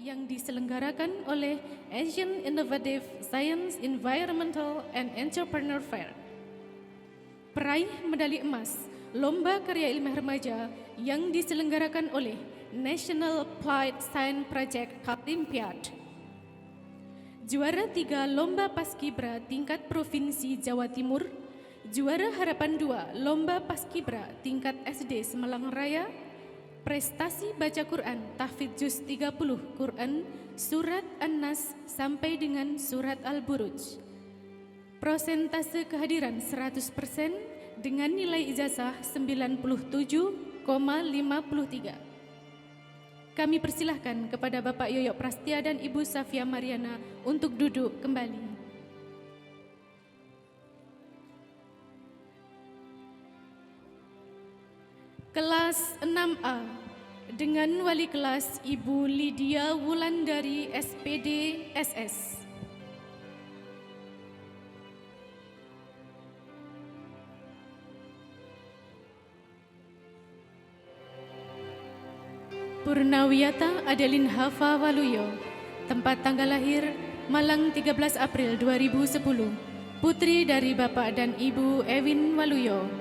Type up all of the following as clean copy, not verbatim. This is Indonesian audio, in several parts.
yang diselenggarakan oleh Asian Innovative Science Environmental and Entrepreneur Fair. Peraih medali emas Lomba Karya Ilmiah Remaja yang diselenggarakan oleh National Applied Science Project Kaltimpiad. Juara 3 Lomba Paskibra tingkat Provinsi Jawa Timur. Juara Harapan 2 Lomba Paskibra tingkat SD Semarang Raya. Prestasi baca Quran tahfidz juz 30 Quran surat An-Nas sampai dengan surat Al-Buruj. Prosentase kehadiran 100% dengan nilai ijazah 97,53. Kami persilahkan kepada Bapak Yoyok Prastia dan Ibu Safia Mariana untuk duduk kembali. Kelas 6A dengan wali kelas Ibu Lydia Wulandari SPD SS. Purnawiyata Adeline Hafa Waluyo, tempat tanggal lahir Malang 13 April 2010, putri dari Bapak dan Ibu Ewin Waluyo.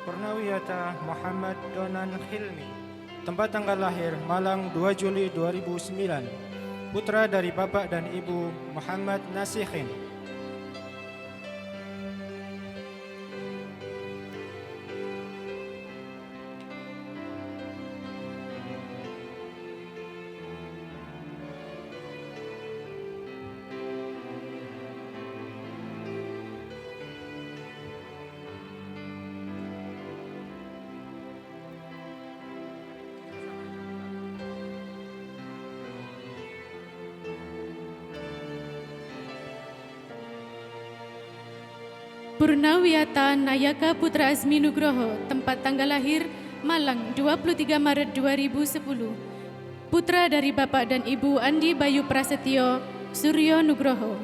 Purnawiyata Muhammad Donan Hilmi, tempat tanggal lahir Malang 2 Juli 2009, putra dari Bapak dan Ibu Muhammad Nasihin. Purnawiyata Nayaka Putra Azmi Nugroho, tempat tanggal lahir Malang 23 Maret 2010, putra dari Bapak dan Ibu Andi Bayu Prasetyo Suryo Nugroho.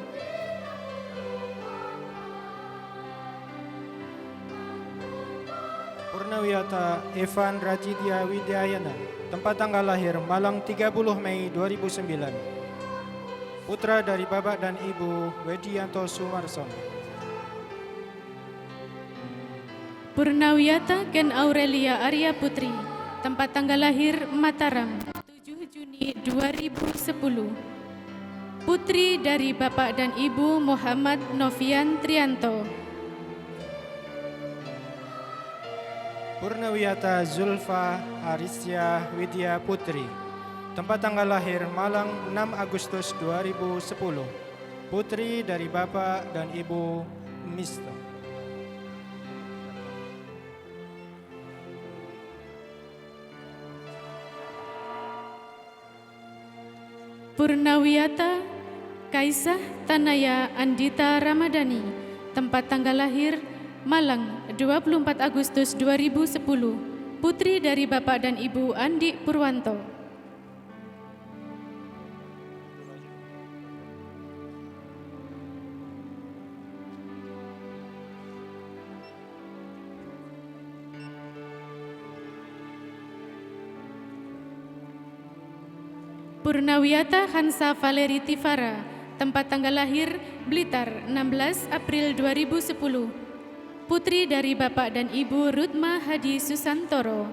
Purnawiyata Evan Rajidya Widyayana, tempat tanggal lahir Malang 30 Mei 2009, putra dari Bapak dan Ibu Wedianto Sumarsono. Purnawiyata Ken Aurelia Arya Putri, tempat tanggal lahir Mataram 7 Juni 2010, putri dari Bapak dan Ibu Muhammad Novian Trianto. Purnawiyata Zulfa Arisya Widya Putri, tempat tanggal lahir Malang 6 Agustus 2010, putri dari Bapak dan Ibu Misto. Purnawiyata Kaisah Tanaya Andita Ramadhani, tempat tanggal lahir Malang 24 Agustus 2010, putri dari Bapak dan Ibu Andi Purwanto. Purnawiyata Hansa Valeri Tifara, tempat tanggal lahir Blitar 16 April 2010, putri dari Bapak dan Ibu Rutma Hadi Susantoro.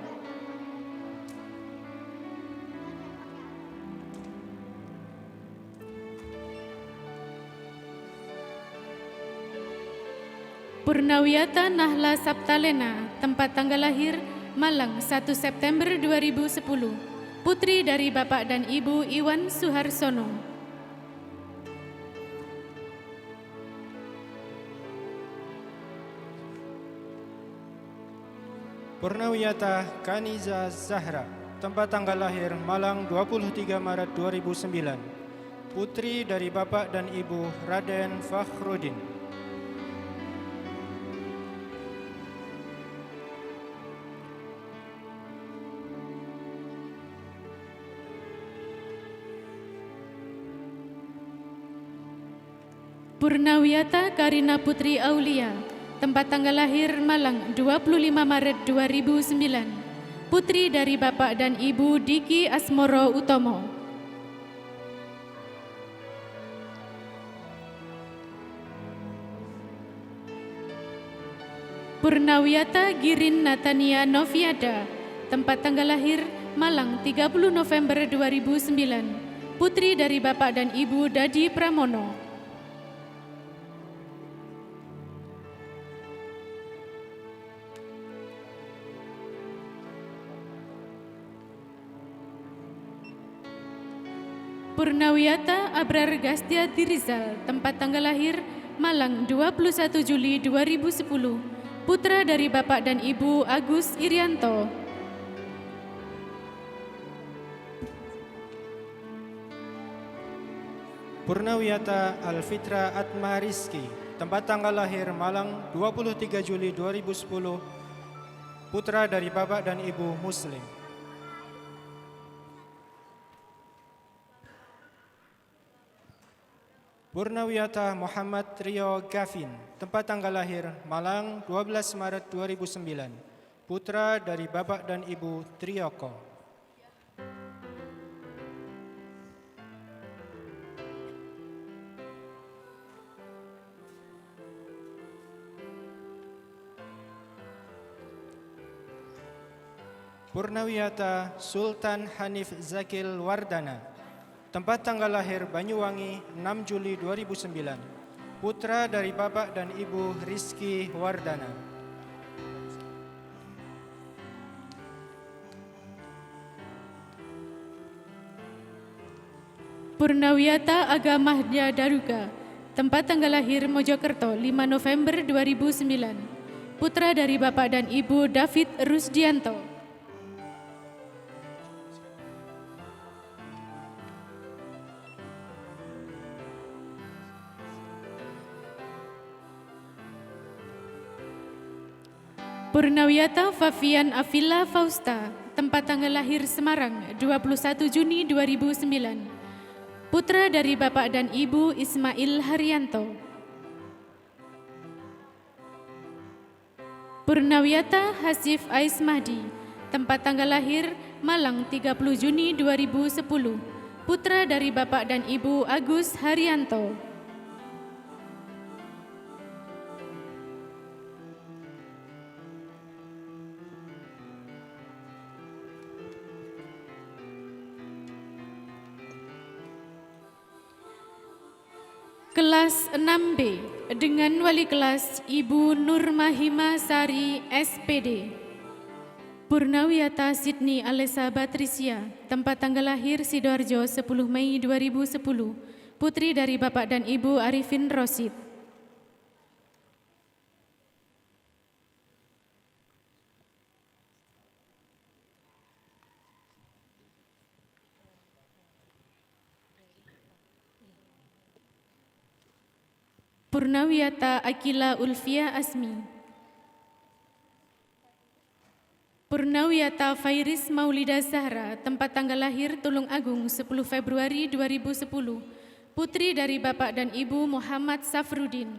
Purnawiyata Nahla Saptalena, tempat tanggal lahir Malang 1 September 2010, putri dari Bapak dan Ibu Iwan Suharsono. Purnawiyata Kaniza Zahra, tempat tanggal lahir Malang 23 Maret 2009, putri dari Bapak dan Ibu Raden Fakhrudin. Purnawiyata Karina Putri Aulia, tempat tanggal lahir Malang 25 Maret 2009, putri dari Bapak dan Ibu Diki Asmoro Utomo. Purnawiyata Girin Natania Noviada, tempat tanggal lahir Malang 30 November 2009, putri dari Bapak dan Ibu Dadi Pramono. Purnawiyata Abrar Gastia Dirizal, tempat tanggal lahir Malang 21 Juli 2010, putra dari Bapak dan Ibu Agus Irianto. Purnawiyata Alfitra Atma Rizki, tempat tanggal lahir Malang 23 Juli 2010, putra dari Bapak dan Ibu Muslim. Purnawiyata Muhammad Rio Gavin, tempat tanggal lahir Malang 12 Maret 2009, putra dari Bapak dan Ibu Trioko. Purnawiyata Sultan Hanif Zakil Wardana, tempat tanggal lahir Banyuwangi 6 Juli 2009, putra dari Bapak dan Ibu Rizky Wardana. Purnawiyata Aga Mahdia Daruga, tempat tanggal lahir Mojokerto 5 November 2009, putra dari Bapak dan Ibu David Rusdianto. Purnawiyata Fafian Afila Fausta, tempat tanggal lahir Semarang 21 Juni 2009, putra dari Bapak dan Ibu Ismail Haryanto. Purnawiyata Hasif Ais Mahdi, tempat tanggal lahir Malang 30 Juni 2010, putra dari Bapak dan Ibu Agus Haryanto. Kelas 6B dengan wali kelas Ibu Nurmahima Sari SPD. Purnawiyata Sydney Alessa Batrisya, tempat tanggal lahir Sidoarjo 10 Mei 2010, putri dari Bapak dan Ibu Arifin Rosid. Purnawiyata Akila Ulfia Asmi. Purnawiyata Fairis Maulida Zahra, tempat tanggal lahir Tulung Agung 10 Februari 2010, putri dari Bapak dan Ibu Muhammad Safrudin.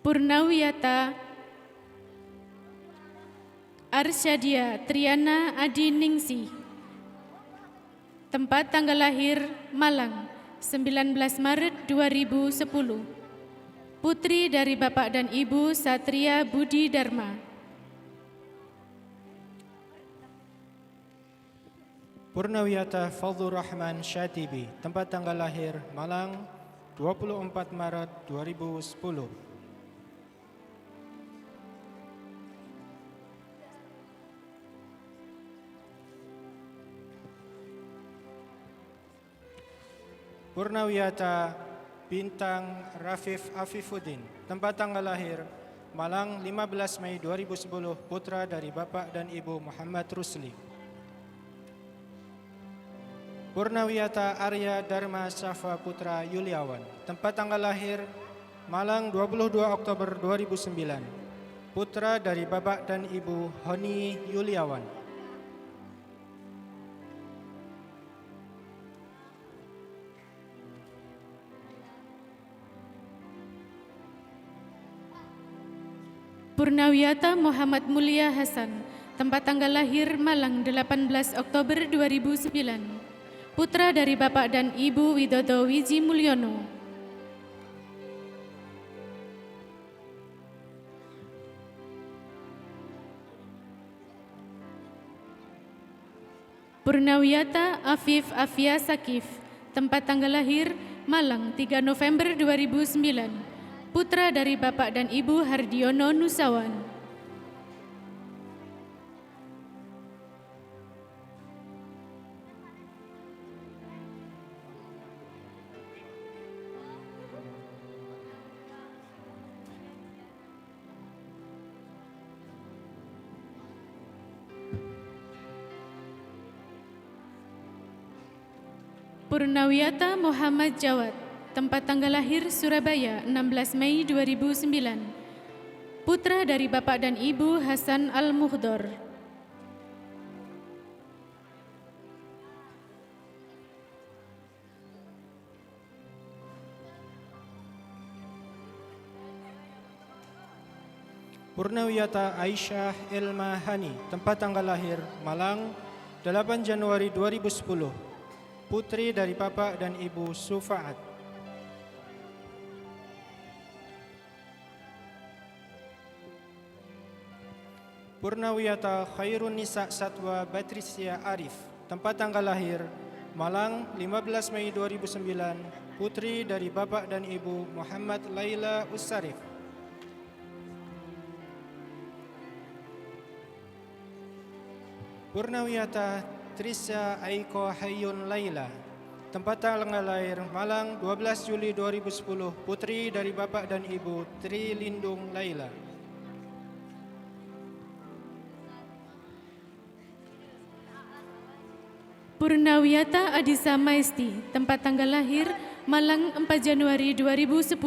Purnawiyata Arsyadia Triana Adi Ningsih, tempat tanggal lahir Malang 19 Maret 2010, putri dari Bapak dan Ibu Satria Budi Dharma. Purnawiyata Fadlur Rahman Syatibi, tempat tanggal lahir Malang 24 Maret 2010. Purnawiyata Bintang Rafif Afifuddin, tempat tanggal lahir Malang 15 Mei 2010, putra dari Bapak dan Ibu Muhammad Rusli. Purnawiyata Arya Dharma Syafa Putra Yuliawan, tempat tanggal lahir Malang 22 Oktober 2009, putra dari Bapak dan Ibu Honi Yuliawan. Purnawiyata Muhammad Mulia Hasan, tempat tanggal lahir Malang 18 Oktober 2009, putra dari Bapak dan Ibu Widodo Wiji Mulyono. Purnawiyata Afif Afia Sakif, tempat tanggal lahir Malang 3 November 2009, putra dari Bapak dan Ibu Hardiono Nusawan. Purnawiyata Muhammad Jawad, tempat tanggal lahir Surabaya 16 Mei 2009, putra dari Bapak dan Ibu Hasan Al-Muhdor. Purnawiyata Aisyah Elma Hani, tempat tanggal lahir Malang 8 Januari 2010, putri dari Bapak dan Ibu Sufaat. Purnawiyata Khairun Nisa Satwa Batrisya Arif, tempat tanggal lahir Malang 15 Mei 2009, putri dari Bapak dan Ibu Muhammad Laila Usarif. Purnawiyata Trisya Aiko Hayun Laila, tempat tanggal lahir Malang 12 Juli 2010, putri dari Bapak dan Ibu Tri Lindung Laila. Purnawiyata Adisa Maisti, tempat tanggal lahir Malang 4 Januari 2010,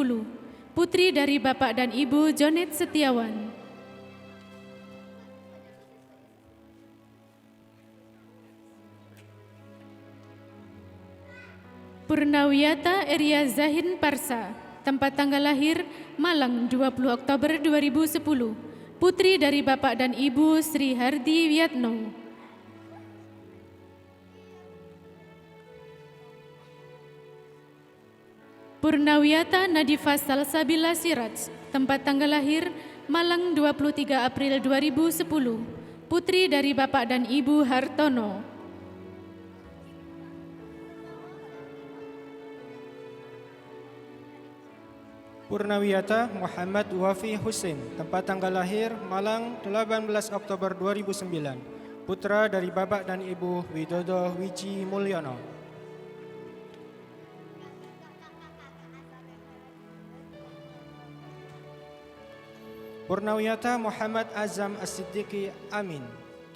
putri dari Bapak dan Ibu Jonet Setiawan. Purnawiyata Eria Zahin Parsa, tempat tanggal lahir Malang 20 Oktober 2010, putri dari Bapak dan Ibu Sri Hardi Wiatno. Purnawiyata Nadifa Salsabila Siraj, tempat tanggal lahir Malang 23 April 2010, putri dari Bapak dan Ibu Hartono. Purnawiyata Muhammad Wafi Husin, tempat tanggal lahir Malang 18 Oktober 2009, putra dari Bapak dan Ibu Widodo Wiji Mulyono. Purnawiyata Muhammad Azam As-Siddiqi Amin,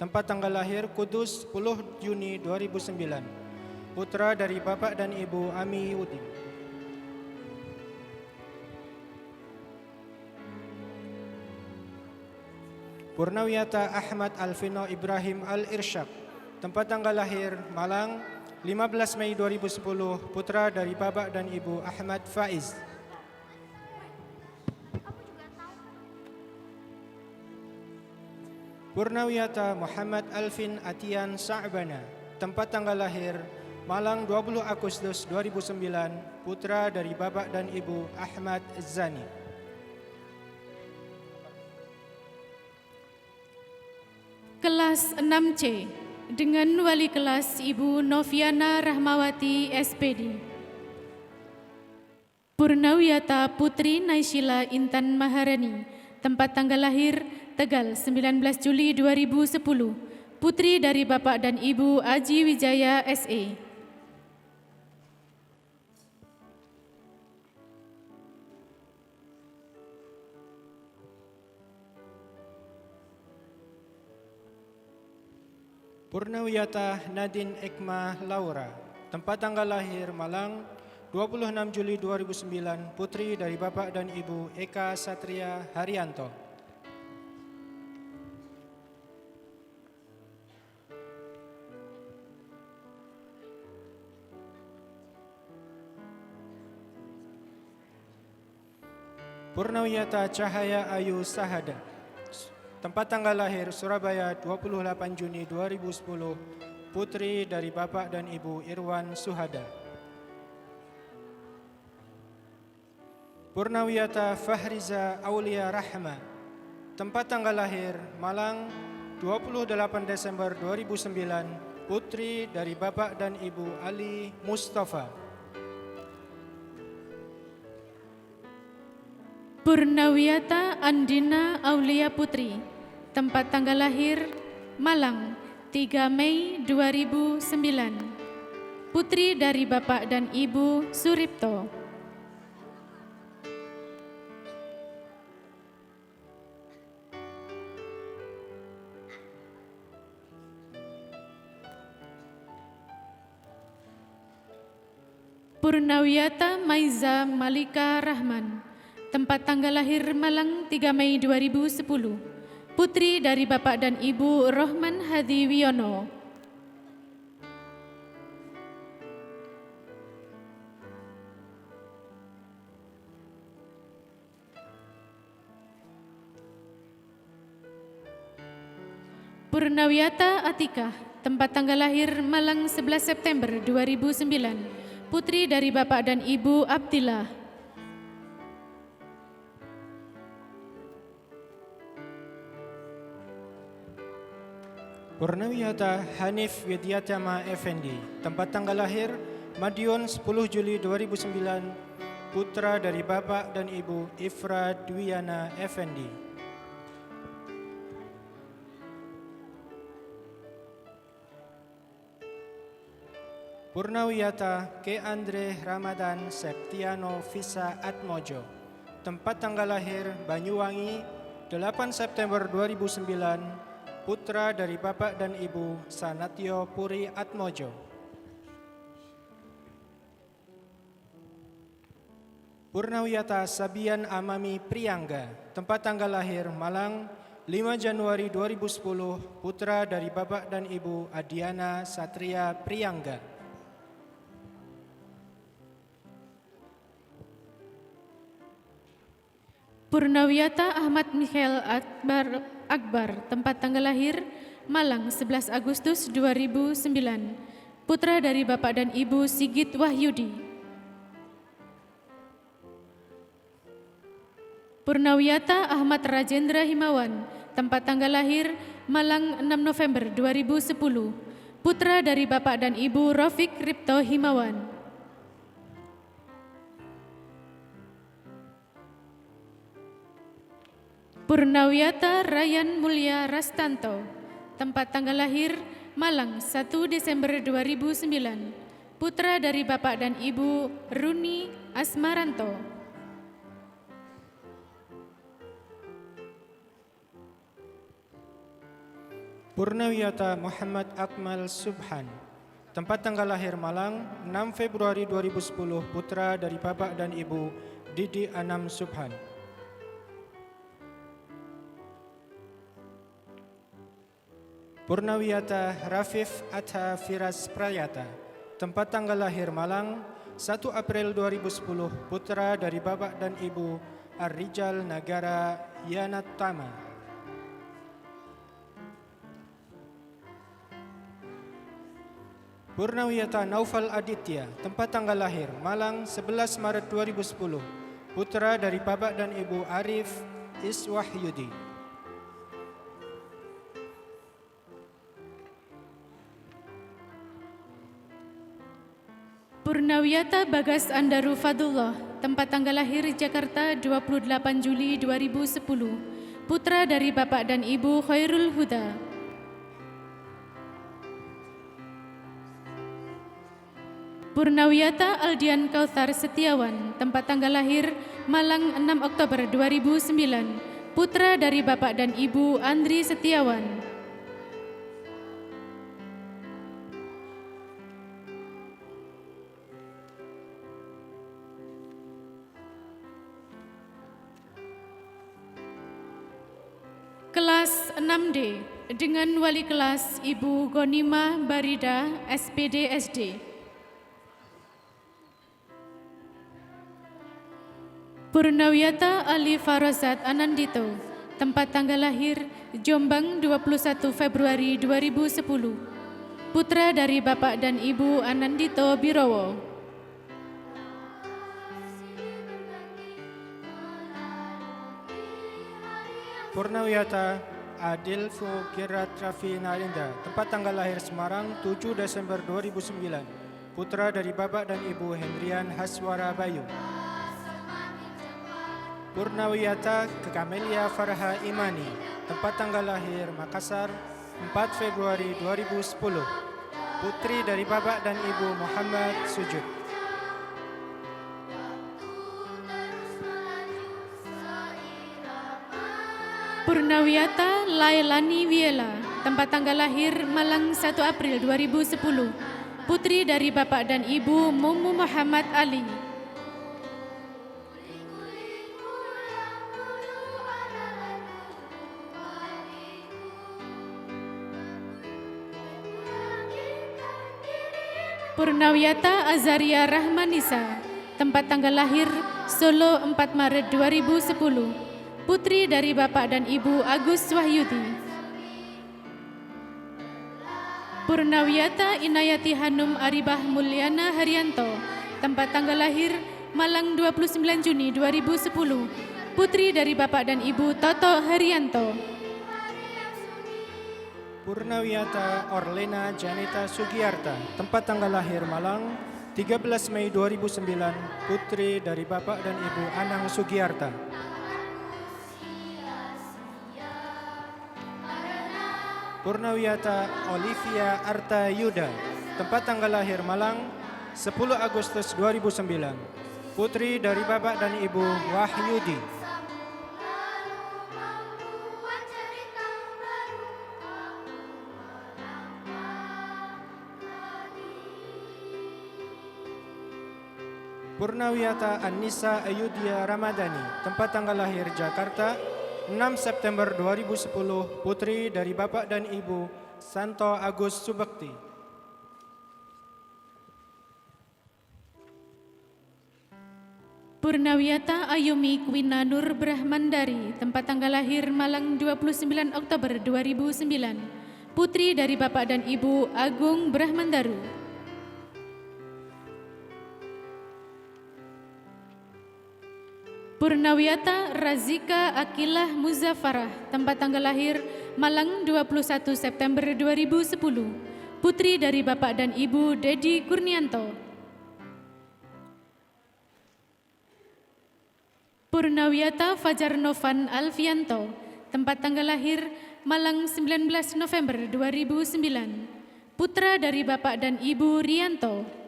tempat tanggal lahir Kudus 10 Juni 2009, putra dari Bapak dan Ibu Ami Udin. Purnawiyata Ahmad Alvino Ibrahim Al-Irsyad, tempat tanggal lahir Malang 15 Mei 2010, putra dari Bapak dan Ibu Ahmad Faiz. Purnawiyata Muhammad Alvin Atian Sa'bana, tempat tanggal lahir Malang 20 Agustus 2009, putra dari Bapak dan Ibu Ahmad Zani. Kelas 6C dengan wali kelas Ibu Noviana Rahmawati SPD. Purnawiyata Putri Naysila Intan Maharani, tempat tanggal lahir Tegal 19 Juli 2010, putri dari Bapak dan Ibu Aji Wijaya SE. Purnawiyata Nadine Ekma Laura, tempat tanggal lahir Malang 26 Juli 2009, putri dari Bapak dan Ibu Eka Satria Haryanto. Purnawiyata Cahaya Ayu Sahada, tempat tanggal lahir Surabaya 28 Juni 2010, putri dari Bapak dan Ibu Irwan Suhada. Purnawiyata Fahriza Aulia Rahma, tempat tanggal lahir Malang 28 Desember 2009, putri dari Bapak dan Ibu Ali Mustafa. Purnawiyata Andina Aulia Putri, tempat tanggal lahir Malang 3 Mei 2009, putri dari Bapak dan Ibu Suripto. Purnawiyata Maiza Malika Rahman, tempat tanggal lahir Malang 3 Mei 2010, putri dari Bapak dan Ibu Rohman Hadi Wiono. Purnawiyata Atikah, tempat tanggal lahir Malang 11 September 2009, putri dari Bapak dan Ibu Abdillah. Purnawiyata Hanif Widyatama Effendi, tempat tanggal lahir Madiun 10 Juli 2009, putra dari Bapak dan Ibu Ifra Dwiana Effendi. Purnawiyata Ke Andre Ramadan Septiano Visa Atmojo, tempat tanggal lahir Banyuwangi 8 September 2009, putra dari Bapak dan Ibu Sanatyo Puri Atmojo. Purnawiyata Sabian Amami Priangga, tempat tanggal lahir Malang 5 Januari 2010, putra dari Bapak dan Ibu Adiana Satria Priangga. Purnawiyata Ahmad Mikhail Akbar, tempat tanggal lahir Malang 11 Agustus 2009, putra dari Bapak dan Ibu Sigit Wahyudi. Purnawiyata Ahmad Rajendra Himawan, tempat tanggal lahir Malang 6 November 2010, putra dari Bapak dan Ibu Rafiq Ripto Himawan. Purnawiyata Rayan Mulya Rastanto, tempat tanggal lahir Malang 1 Desember 2009, putra dari Bapak dan Ibu Runi Asmaranto. Purnawiyata Muhammad Akmal Subhan, tempat tanggal lahir Malang 6 Februari 2010, putra dari Bapak dan Ibu Didi Anam Subhan. Purnawiyata Rafif Atha Firas Prayata, tempat tanggal lahir Malang 1 April 2010, putra dari Bapak dan Ibu Ar-Rijal Nagara Yanatama. Purnawiyata Naufal Aditya, tempat tanggal lahir Malang 11 Maret 2010, putra dari Bapak dan Ibu Arif Iswahyudi. Purnawiyata Bagas Andaru Fadullah, tempat tanggal lahir Jakarta 28 Juli 2010, putra dari Bapak dan Ibu Khairul Huda. Purnawiyata Aldian Kautsar Setiawan, tempat tanggal lahir Malang 6 Oktober 2009, putra dari Bapak dan Ibu Andri Setiawan. Kelas 6D dengan wali kelas Ibu Gonima Barida, SPD SD. Purnawiyata Ali Farozat Anandito, tempat tanggal lahir Jombang 21 Februari 2010, putra dari Bapak dan Ibu Anandito Birowo. Purnawiyata Adilfo Girat Raffi Narinda, tempat tanggal lahir Semarang 7 Desember 2009, putra dari Bapak dan Ibu Hendrian Haswara Bayu. Purnawiyata Kamelia Farha Imani, tempat tanggal lahir Makassar 4 Februari 2010, putri dari Bapak dan Ibu Muhammad Sujud. Purnawiyata Lailani Wiela, tempat tanggal lahir Malang 1 April 2010, putri dari Bapak dan Ibu Mumu Muhammad Ali. Purnawiyata Azaria Rahmanisa, tempat tanggal lahir Solo 4 Maret 2010, putri dari Bapak dan Ibu Agus Wahyudi. Purnawiyata Inayati Hanum Aribah Mulyana Haryanto, tempat tanggal lahir Malang 29 Juni 2010, putri dari Bapak dan Ibu Toto Haryanto. Purnawiyata Orlena Janita Sugiyarta, tempat tanggal lahir Malang 13 Mei 2009, putri dari Bapak dan Ibu Anang Sugiyarta. Purnawiyata Olivia Arta Yuda, tempat tanggal lahir Malang 10 Agustus 2009, putri dari Bapak dan Ibu Wahyudi. Purnawiyata Anissa Ayudhya Ramadhani, tempat tanggal lahir Jakarta 6 September 2010, putri dari Bapak dan Ibu Santo Agus Subekti. Purnawiyata Ayumi Kwina Nur Brahmandari, tempat tanggal lahir Malang 29 Oktober 2009, putri dari Bapak dan Ibu Agung Brahmandaru. Purnawiyata Razika Akilah Muzafarah, tempat tanggal lahir Malang 21 September 2010, putri dari Bapak dan Ibu Dedi Kurnianto. Purnawiyata Fajar Novan Alfianto, tempat tanggal lahir Malang 19 November 2009, putra dari Bapak dan Ibu Rianto.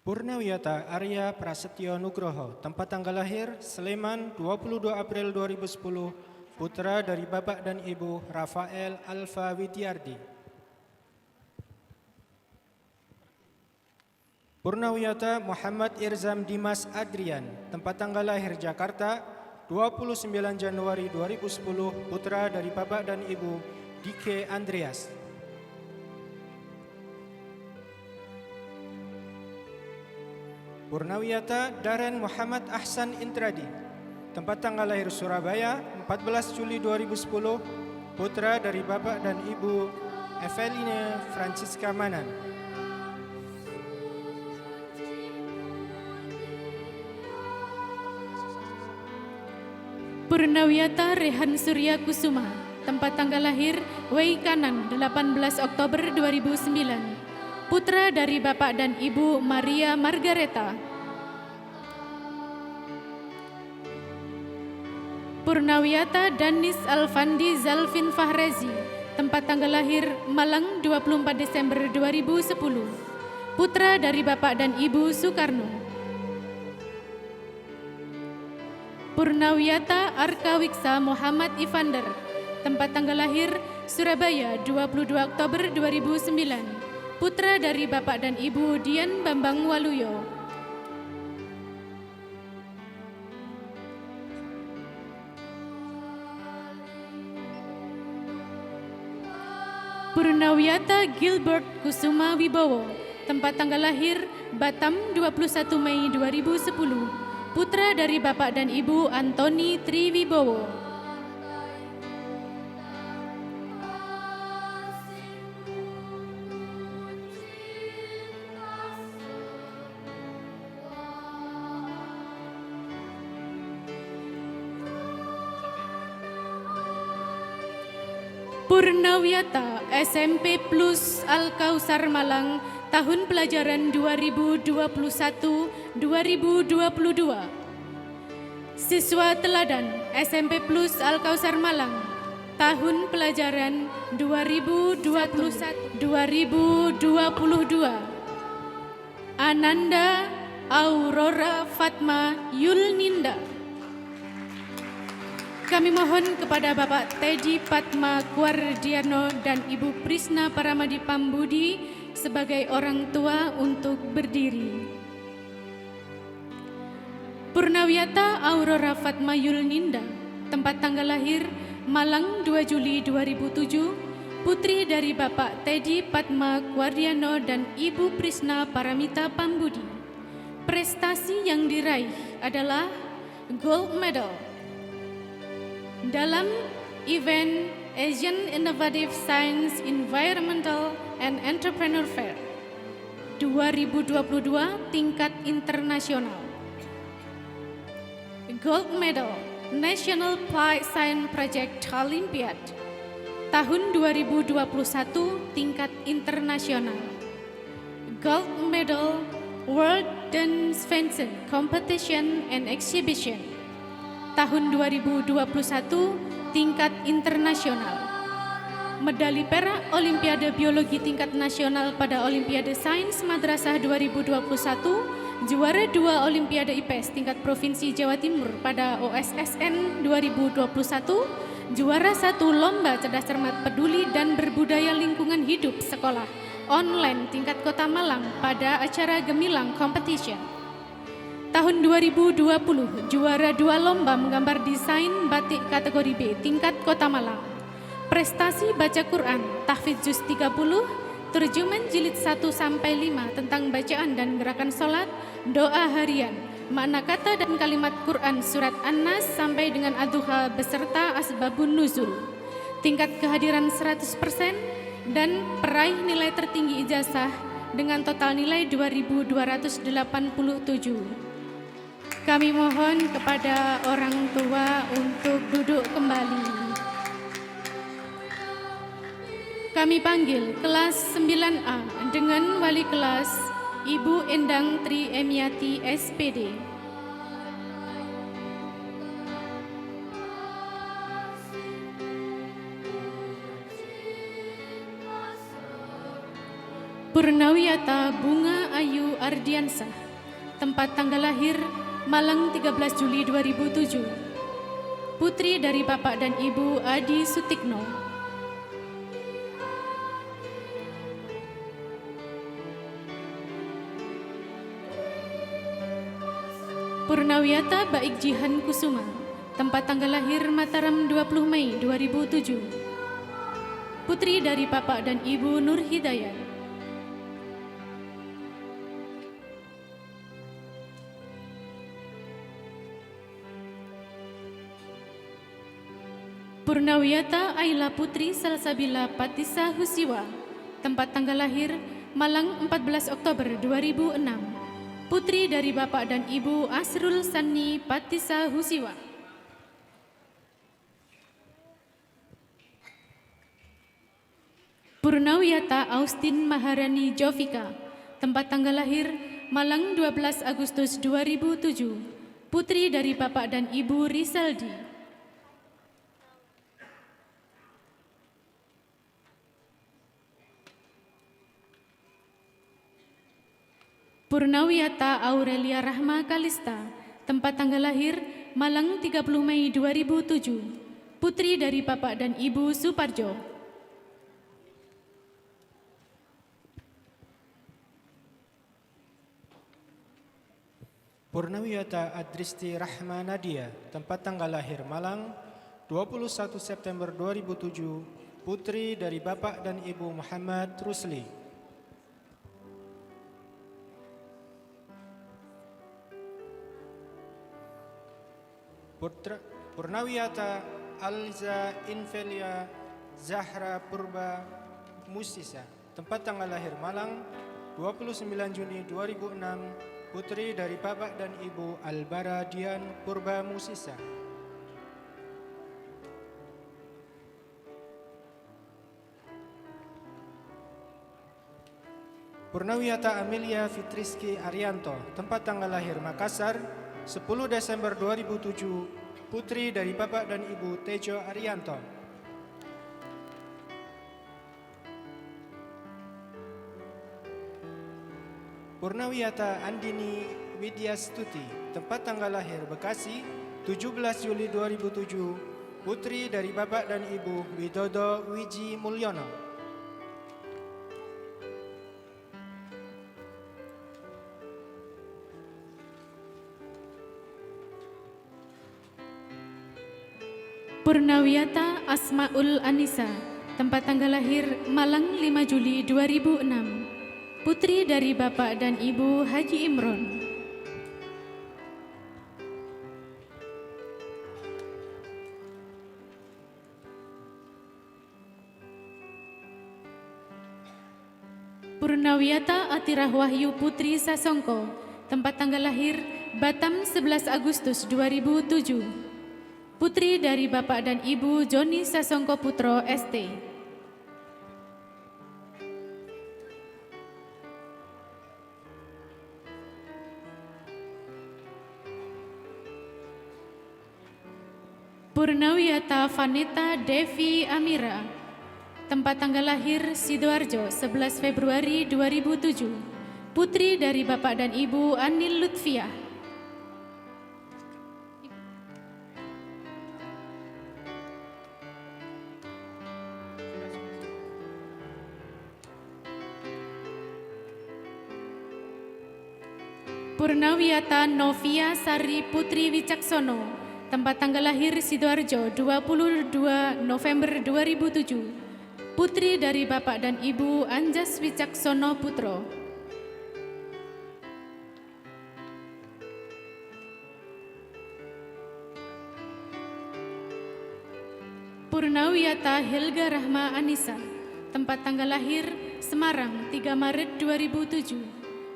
Purnawiyata Arya Prasetyo Nugroho, tempat tanggal lahir Sleman 22 April 2010, putra dari Bapak dan Ibu Rafael Alfa Widyardi. Purnawiyata Muhammad Irzam Dimas Adrian, tempat tanggal lahir Jakarta 29 Januari 2010, putra dari Bapak dan Ibu Dike Andreas. Purnawiyata Daren Muhammad Ahsan Intradi, tempat tanggal lahir Surabaya 14 Juli 2010, putra dari Bapak dan Ibu Eveline Francisca Manan. Purnawiyata Rehan Surya Kusuma, tempat tanggal lahir Wei Kanan 18 Oktober 2009, putra dari Bapak dan Ibu Maria Margareta. Purnawiyata Danis Alfandi Zalvin Fahrezi, tempat tanggal lahir Malang 24 Desember 2010, putra dari Bapak dan Ibu Soekarno. Purnawiyata Arkawiksa Muhammad Ivander, tempat tanggal lahir Surabaya 22 Oktober 2009, putra dari Bapak dan Ibu Dian Bambang Waluyo. Purnawiyata Gilbert Kusuma Wibowo, tempat tanggal lahir Batam 21 Mei 2010, putra dari Bapak dan Ibu Antoni Triwibowo. Purnawiyata SMP Plus Al-Kausar Malang, tahun pelajaran 2021-2022. Siswa teladan SMP Plus Al-Kausar Malang, tahun pelajaran 2021-2022. Ananda Aurora Fatma Yulninda. Kami mohon kepada Bapak Teddy Padma Guardiano dan Ibu Prisna Paramadi Pambudi sebagai orang tua untuk berdiri. Purnawiyata Aurora Fatma Yulninda, tempat tanggal lahir Malang 2 Juli 2007, putri dari Bapak Teddy Padma Guardiano dan Ibu Prisna Paramita Pambudi. Prestasi yang diraih adalah gold medal dalam event Asian Innovative Science, Environmental and Entrepreneur Fair 2022 tingkat internasional. Gold medal National Applied Science Project Olympiad tahun 2021 tingkat internasional. Gold medal World Dance Fencing Competition and Exhibition tahun 2021 tingkat internasional. Medali perak Olimpiade Biologi tingkat nasional pada Olimpiade Sains Madrasah 2021, juara 2 Olimpiade IPS tingkat Provinsi Jawa Timur pada OSSN 2021, juara 1 Lomba Cerdas Cermat Peduli dan Berbudaya Lingkungan Hidup Sekolah online tingkat Kota Malang pada acara Gemilang Competition. Tahun 2020, juara 2 lomba menggambar desain batik kategori B tingkat Kota Malang. Prestasi baca Quran, tahfidz juz 30, terjemahan jilid 1-5 tentang bacaan dan gerakan sholat, doa harian, makna kata dan kalimat Quran surat An-Nas sampai dengan Ad-Duha beserta asbabun nuzul. Tingkat kehadiran 100% dan peraih nilai tertinggi ijazah dengan total nilai 2.287. Kami mohon kepada orang tua untuk duduk kembali. Kami panggil kelas 9A dengan wali kelas Ibu Endang Tri Emiati SPD. Purnawiyata Bunga Ayu Ardiansah, tempat tanggal lahir Malang 13 Juli 2007, putri dari Bapak dan Ibu Adi Sutikno. Purnawiyata Baik Jihan Kusuma, tempat tanggal lahir Mataram 20 Mei 2007, putri dari Bapak dan Ibu Nur Hidayat. Purnawiyata Aila Putri Salsabila Patisa Husiwa, tempat tanggal lahir Malang 14 Oktober 2006, putri dari Bapak dan Ibu Asrul Sani Patisa Husiwa. Purnawiyata Austin Maharani Jovika, tempat tanggal lahir Malang 12 Agustus 2007, putri dari Bapak dan Ibu Rizaldi. Purnawiyata Aurelia Rahma Kalista, tempat tanggal lahir Malang 30 Mei 2007, putri dari Bapak dan Ibu Suparjo. Purnawiyata Adristi Rahma Nadia, tempat tanggal lahir Malang 21 September 2007, putri dari Bapak dan Ibu Muhammad Rusli. Purnawiyata Alza Infelia Zahra Purba Musisa, tempat tanggal lahir Malang 29 Juni 2006, putri dari Bapak dan Ibu Albara Dian Purba Musisa. Purnawiyata Amelia Fitriski Arianto, tempat tanggal lahir Makassar 10 Desember 2007, putri dari Bapak dan Ibu Tejo Arianto. Purnawiyata Andini Widyastuti, tempat tanggal lahir Bekasi 17 Juli 2007, putri dari Bapak dan Ibu Widodo Wiji Mulyono. Purnawiyata Asmaul Anissa, tempat tanggal lahir Malang 5 Juli 2006, putri dari Bapak dan Ibu Haji Imron. Purnawiyata Atirah Wahyu Putri Sasongko, tempat tanggal lahir Batam 11 Agustus 2007, putri dari Bapak dan Ibu Joni Sasongko Putro ST. Purnawiyata Vaneta Devi Amira, tempat tanggal lahir Sidoarjo 11 Februari 2007, putri dari Bapak dan Ibu Anil Lutfiah. Purnawiyata Novia Sari Putri Wicaksono, tempat tanggal lahir Sidoarjo 22 November 2007, putri dari Bapak dan Ibu Anjas Wicaksono Putro. Purnawiyata Helga Rahma Anissa, tempat tanggal lahir Semarang 3 Maret 2007,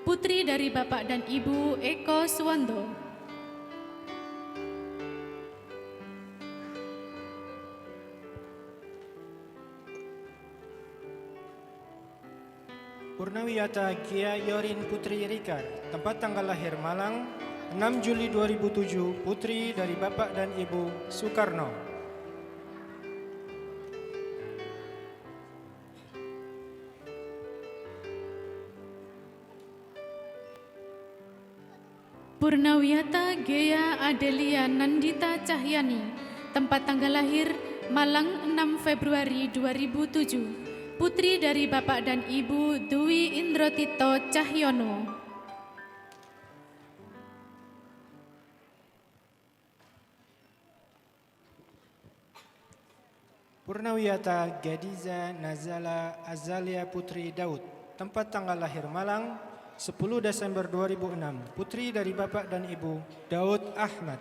putri dari Bapak dan Ibu Eko Suwando. Purnawiyata Gia Yorin Putri Rikar, tempat tanggal lahir Malang 6 Juli 2007, putri dari Bapak dan Ibu Soekarno. Purnawiyata Gea Adelia Nandita Cahyani, tempat tanggal lahir Malang 6 Februari 2007, putri dari Bapak dan Ibu Dwi Indrotito Cahyono. Purnawiyata Gadiza Nazala Azalia Putri Daud, tempat tanggal lahir Malang 10 Desember 2006, putri dari Bapak dan Ibu Daud Ahmad.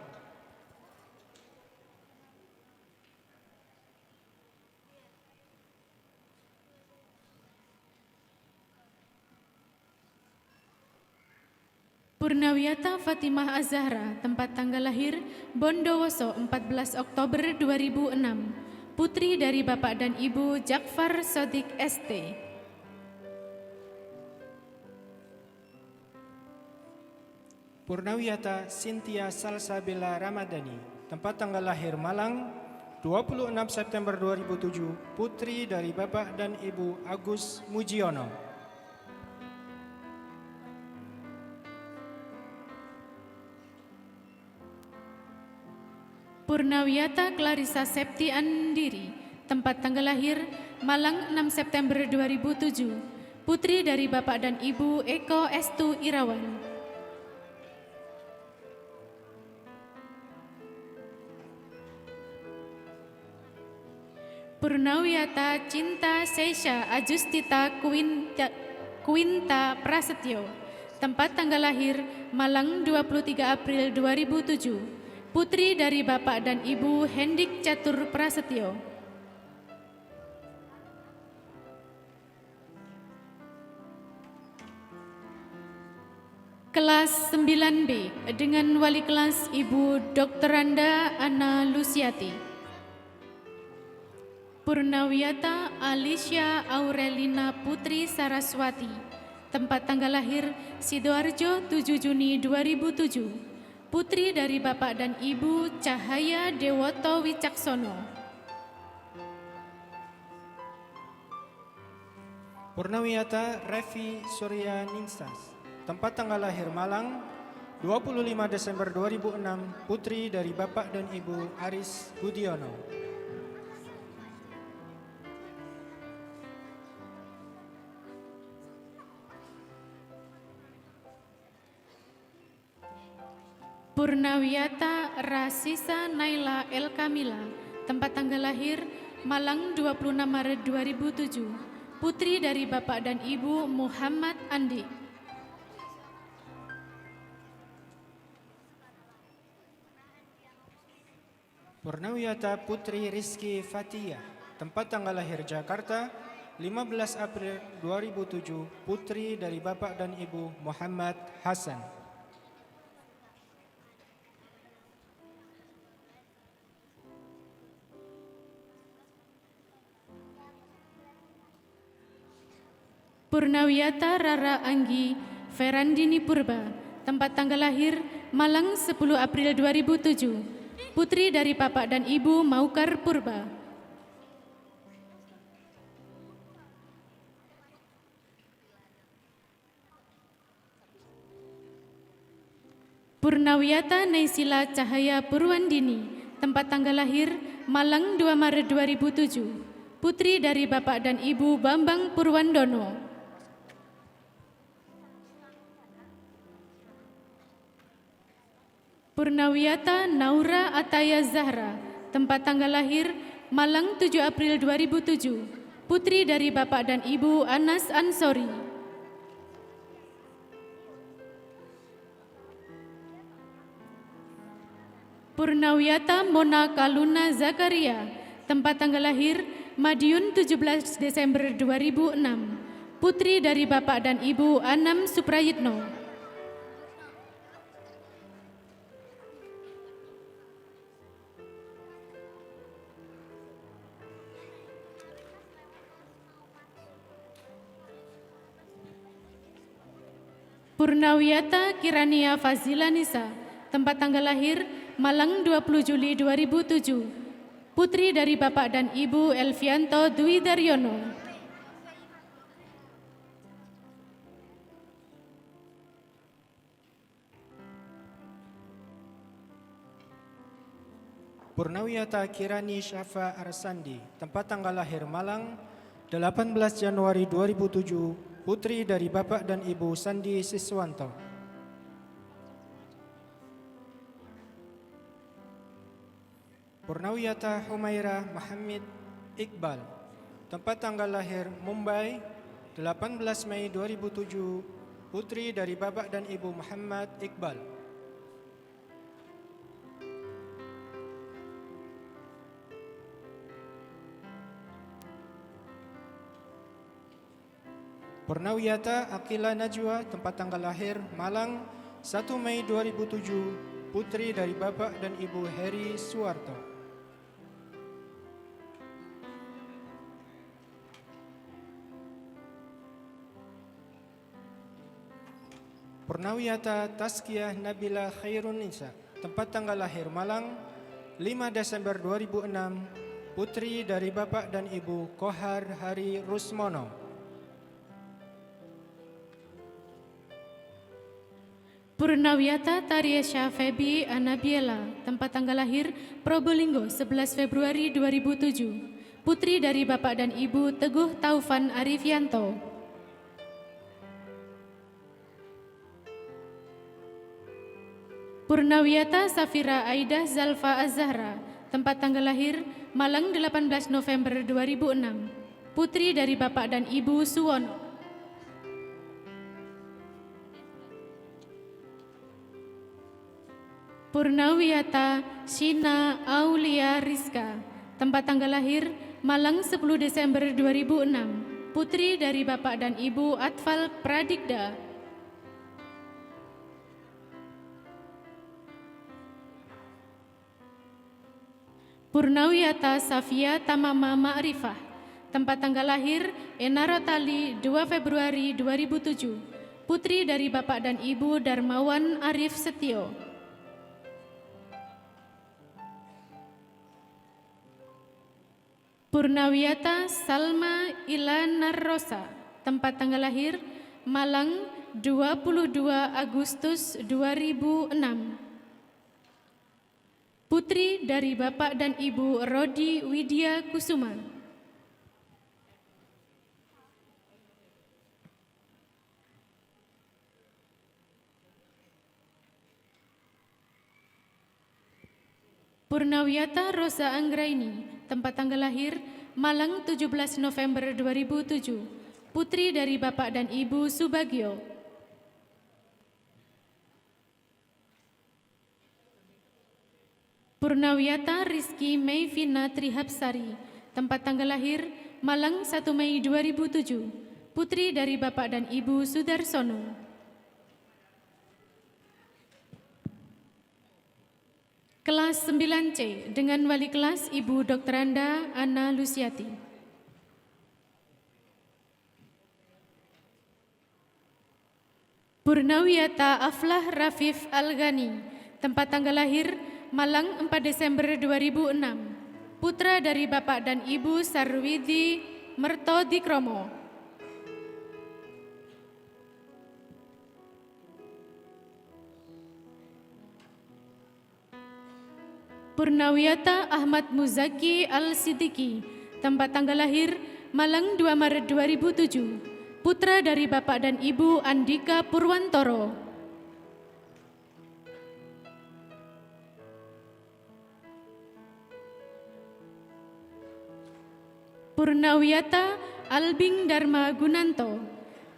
Purnawiyata Fatimah Azahra, tempat tanggal lahir Bondowoso 14 Oktober 2006, putri dari Bapak dan Ibu Jakfar Sodik ST. Purnawiyata Cynthia Salsabila Ramadhani, tempat tanggal lahir Malang, 26 September 2007, putri dari Bapak dan Ibu Agus Mujiono. Purnawiyata Clarissa Septi Andiri, tempat tanggal lahir Malang 6 September 2007, putri dari Bapak dan Ibu Eko Estu Irawan. Purnawiyata Cinta Seisha Ajustita Quinta Prasetyo, tempat tanggal lahir Malang 23 April 2007, putri dari Bapak dan Ibu Hendik Catur Prasetyo. Kelas 9B dengan wali kelas Ibu Dr. Randa Ana Lusiati. Purnawiyata Alicia Aurelina Putri Saraswati, tempat tanggal lahir Sidoarjo 7 Juni 2007, putri dari Bapak dan Ibu Cahaya Dewoto Wicaksono. Purnawiyata Revi Surya Ninsas, tempat tanggal lahir Malang, 25 Desember 2006, putri dari Bapak dan Ibu Aris Budiono. Purnawiyata Rasisa Naila El Kamila, tempat tanggal lahir Malang 26 Maret 2007, putri dari Bapak dan Ibu Muhammad Andi. Purnawiyata Putri Rizky Fatia, tempat tanggal lahir Jakarta, 15 April 2007, putri dari Bapak dan Ibu Muhammad Hasan. Purnawiyata Rara Anggi Ferandini Purba, tempat tanggal lahir Malang 10 April 2007, putri dari Bapak dan Ibu Maukar Purba. Purnawiyata Naisila Cahaya Purwandini, tempat tanggal lahir Malang 2 Maret 2007, putri dari Bapak dan Ibu Bambang Purwandono. Purnawiyata Naura Ataya Zahra, tempat tanggal lahir Malang 7 April 2007, putri dari Bapak dan Ibu Anas Ansori. Purnawiyata Mona Kaluna Zakaria, tempat tanggal lahir Madiun 17 Desember 2006, putri dari Bapak dan Ibu Anam Suprayitno. Purnawiyata Kirania Fazila Nisa, tempat tanggal lahir Malang 20 Juli 2007, putri dari Bapak dan Ibu Elvianto Dwi Daryono. Purnawiyata Kirani Syafa Arsandi, tempat tanggal lahir Malang, 18 Januari 2007, putri dari Bapak dan Ibu Sandi Siswanto. Purnawiyata Humaira Muhammad Iqbal, tempat tanggal lahir Mumbai, 18 Mei 2007, putri dari Bapak dan Ibu Muhammad Iqbal. Purnawiyata Akila Najwa, tempat tanggal lahir Malang, 1 Mei 2007, putri dari Bapak dan Ibu Heri Suwarto. Purnawiyata Tazkiyah Nabila Khairunisa, tempat tanggal lahir Malang, 5 Desember 2006, putri dari Bapak dan Ibu Kohar Hari Rusmono. Purnawiyata Tariesha Febi Anabiela, tempat tanggal lahir Probolinggo 11 Februari 2007, putri dari Bapak dan Ibu Teguh Taufan Arifianto. Purnawiyata Safira Aidah Zalfa Az-Zahra, tempat tanggal lahir Malang 18 November 2006, putri dari Bapak dan Ibu Suwono. Purnawiyata Shina Aulia Rizka, tempat tanggal lahir Malang 10 Desember 2006, putri dari Bapak dan Ibu Atfal Pradikda. Purnawiyata Safia Tamama Ma'rifah, tempat tanggal lahir Enarotali 2 Februari 2007, putri dari Bapak dan Ibu Darmawan Arif Setio. Purnawiyata Salma Ilana Rosa, tempat tanggal lahir Malang 22 Agustus 2006, putri dari Bapak dan Ibu Rodi Widya Kusuma. Purnawiyata Rosa Anggraini, tempat tanggal lahir Malang 17 November 2007, putri dari Bapak dan Ibu Subagio. Purnawiyata Rizky Meivina Trihapsari, tempat tanggal lahir Malang 1 Mei 2007, putri dari Bapak dan Ibu Sudarsono. Kelas 9C dengan wali kelas Ibu Dr. Anda Ana Lusiati. Purnawiyata Aflah Rafif Al-Ghani, tempat tanggal lahir Malang 4 Desember 2006, putra dari Bapak dan Ibu Sarwidi Mertodikromo. Purnawiyata Ahmad Muzaki Al-Siddiqi, tempat tanggal lahir Malang 2 Maret 2007, putra dari Bapak dan Ibu Andika Purwantoro. Purnawiyata Albing Dharma Gunanto,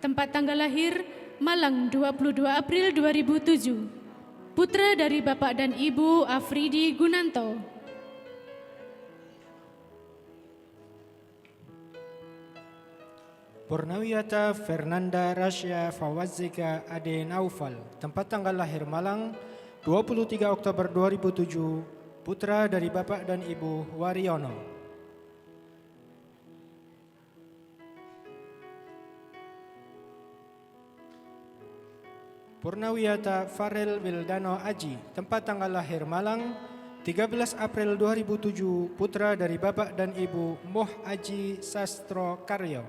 tempat tanggal lahir Malang 22 April 2007, putra dari Bapak dan Ibu Afridi Gunanto. Purnawiyata Fernanda Rasya Fawazika Ade Naufal, tempat tanggal lahir Malang 23 Oktober 2007, putra dari Bapak dan Ibu Wariono. Purnawiyata Farel Wildano Aji, tempat tanggal lahir Malang 13 April 2007, putra dari Bapak dan Ibu Moh Aji Sastro Karyo.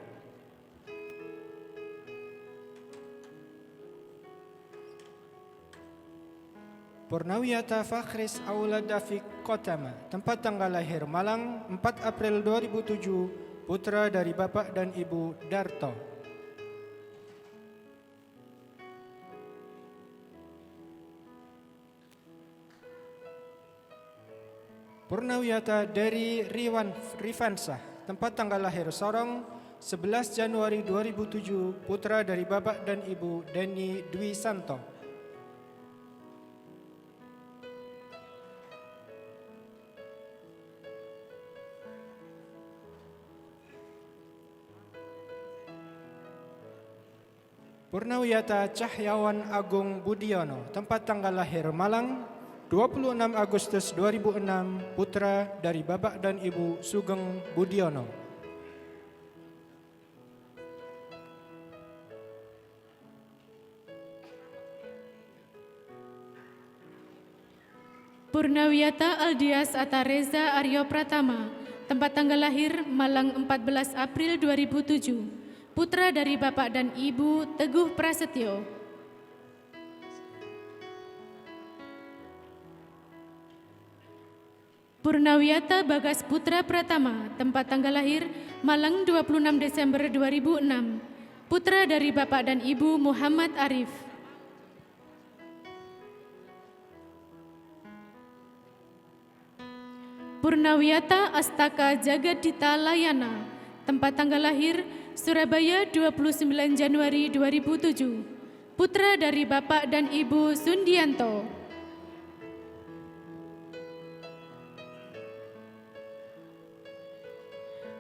Purnawiyata Fakhris Aulad Dafiq Kotama, tempat tanggal lahir Malang 4 April 2007, putra dari Bapak dan Ibu Darto. Purnawiyata dari Rifansah, tempat tanggal lahir Sorong 11 Januari 2007, putra dari Bapak dan Ibu Deni Dwi Santo. Purnawiyata Cahyawan Agung Budiono, tempat tanggal lahir Malang 26 Agustus 2006, putra dari Bapak dan Ibu Sugeng Budiono. Purnawiyata Aldias Atareza Aryo Pratama, tempat tanggal lahir Malang 14 April 2007, putra dari Bapak dan Ibu Teguh Prasetyo. Purnawiyata Bagas Putra Pratama, tempat tanggal lahir Malang 26 Desember 2006, putra dari Bapak dan Ibu Muhammad Arif. Purnawiyata Astaka Jagadita Layana, tempat tanggal lahir Surabaya 29 Januari 2007, putra dari Bapak dan Ibu Sundianto.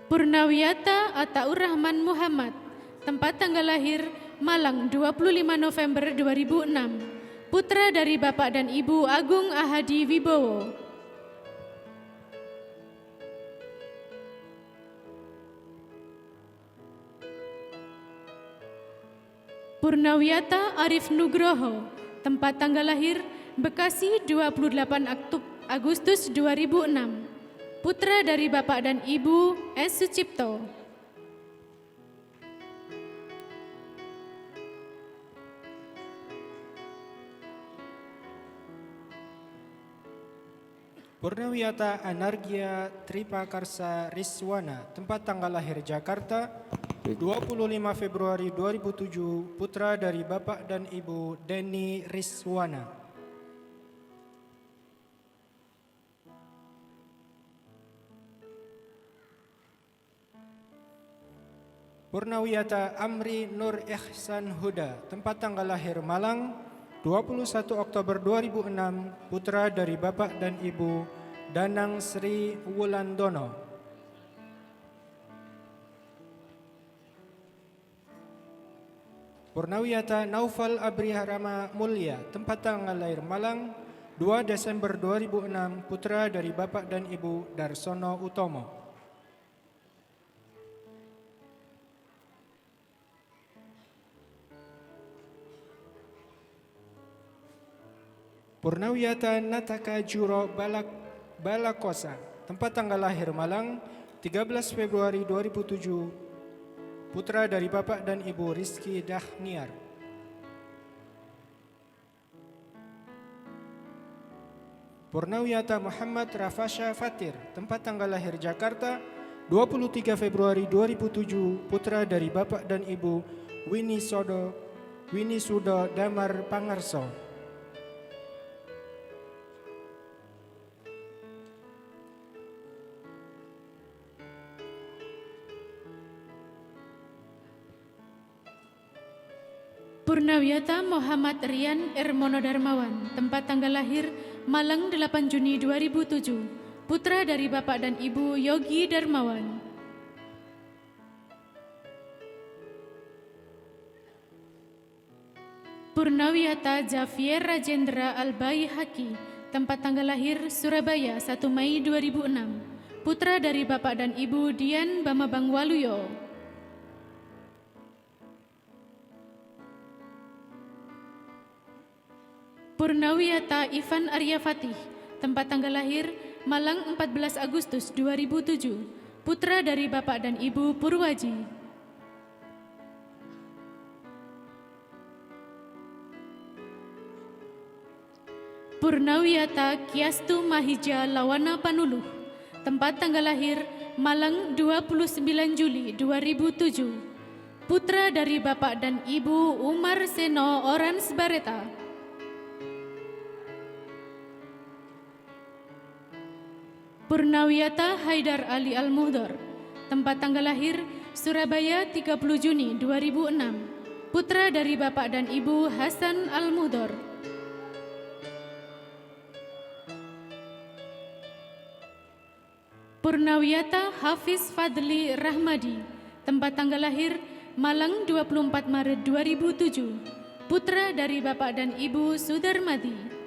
Purnawiyata Ataur Rahman Muhammad, tempat tanggal lahir Malang 25 November 2006, putra dari Bapak dan Ibu Agung Ahadi Wibowo. Purnawiyata Arif Nugroho, tempat tanggal lahir Bekasi 28 Agustus 2006, putra dari Bapak dan Ibu S. Sucipto. Purnawiyata Anargia Tripakarsa Riswana, tempat tanggal lahir Jakarta 25 Februari 2007, putra dari Bapak dan Ibu Denny Riswana. Purnawiyata Amri Nur Ihsan Huda, tempat tanggal lahir Malang 21 Oktober 2006, putra dari Bapak dan Ibu Danang Sri Wulandono. Purnawiyata Naufal Abriharama Mulya, tempat tanggal lahir Malang 2 Desember 2006, putra dari Bapak dan Ibu Darsono Utomo. Purnawiyata Nataka Juro Balakosa, tempat tanggal lahir Malang 13 Februari 2007, putra dari Bapak dan Ibu Rizky Dahniar. Purnawiyata Muhammad Rafasha Fatir, tempat tanggal lahir Jakarta 23 Februari 2007, putra dari Bapak dan Ibu Winnie Sudo Damar Pangarso. Purnawiyata Muhammad Rian Ermono Darmawan, tempat tanggal lahir Malang 8 Juni 2007, putra dari Bapak dan Ibu Yogi Darmawan. Purnawiyata Javier Rajendra Albai Haki, tempat tanggal lahir Surabaya 1 Mei 2006, putra dari Bapak dan Ibu Dian Bambang Waluyo. Purnawiyata Ivan Arya Fatih, tempat tanggal lahir Malang 14 Agustus 2007, putra dari Bapak dan Ibu Purwaji. Purnawiyata Kiastu Mahija Lawana Panuluh, tempat tanggal lahir Malang 29 Juli 2007, putra dari Bapak dan Ibu Umar Seno Orans Bareta. Purnawiyata Haidar Ali Al-Muhdor, tempat tanggal lahir Surabaya 30 Juni 2006, putra dari Bapak dan Ibu Hasan Al-Muhdor. Purnawiyata Hafiz Fadli Rahmadi, tempat tanggal lahir Malang 24 Maret 2007, putra dari Bapak dan Ibu Sudarmadi.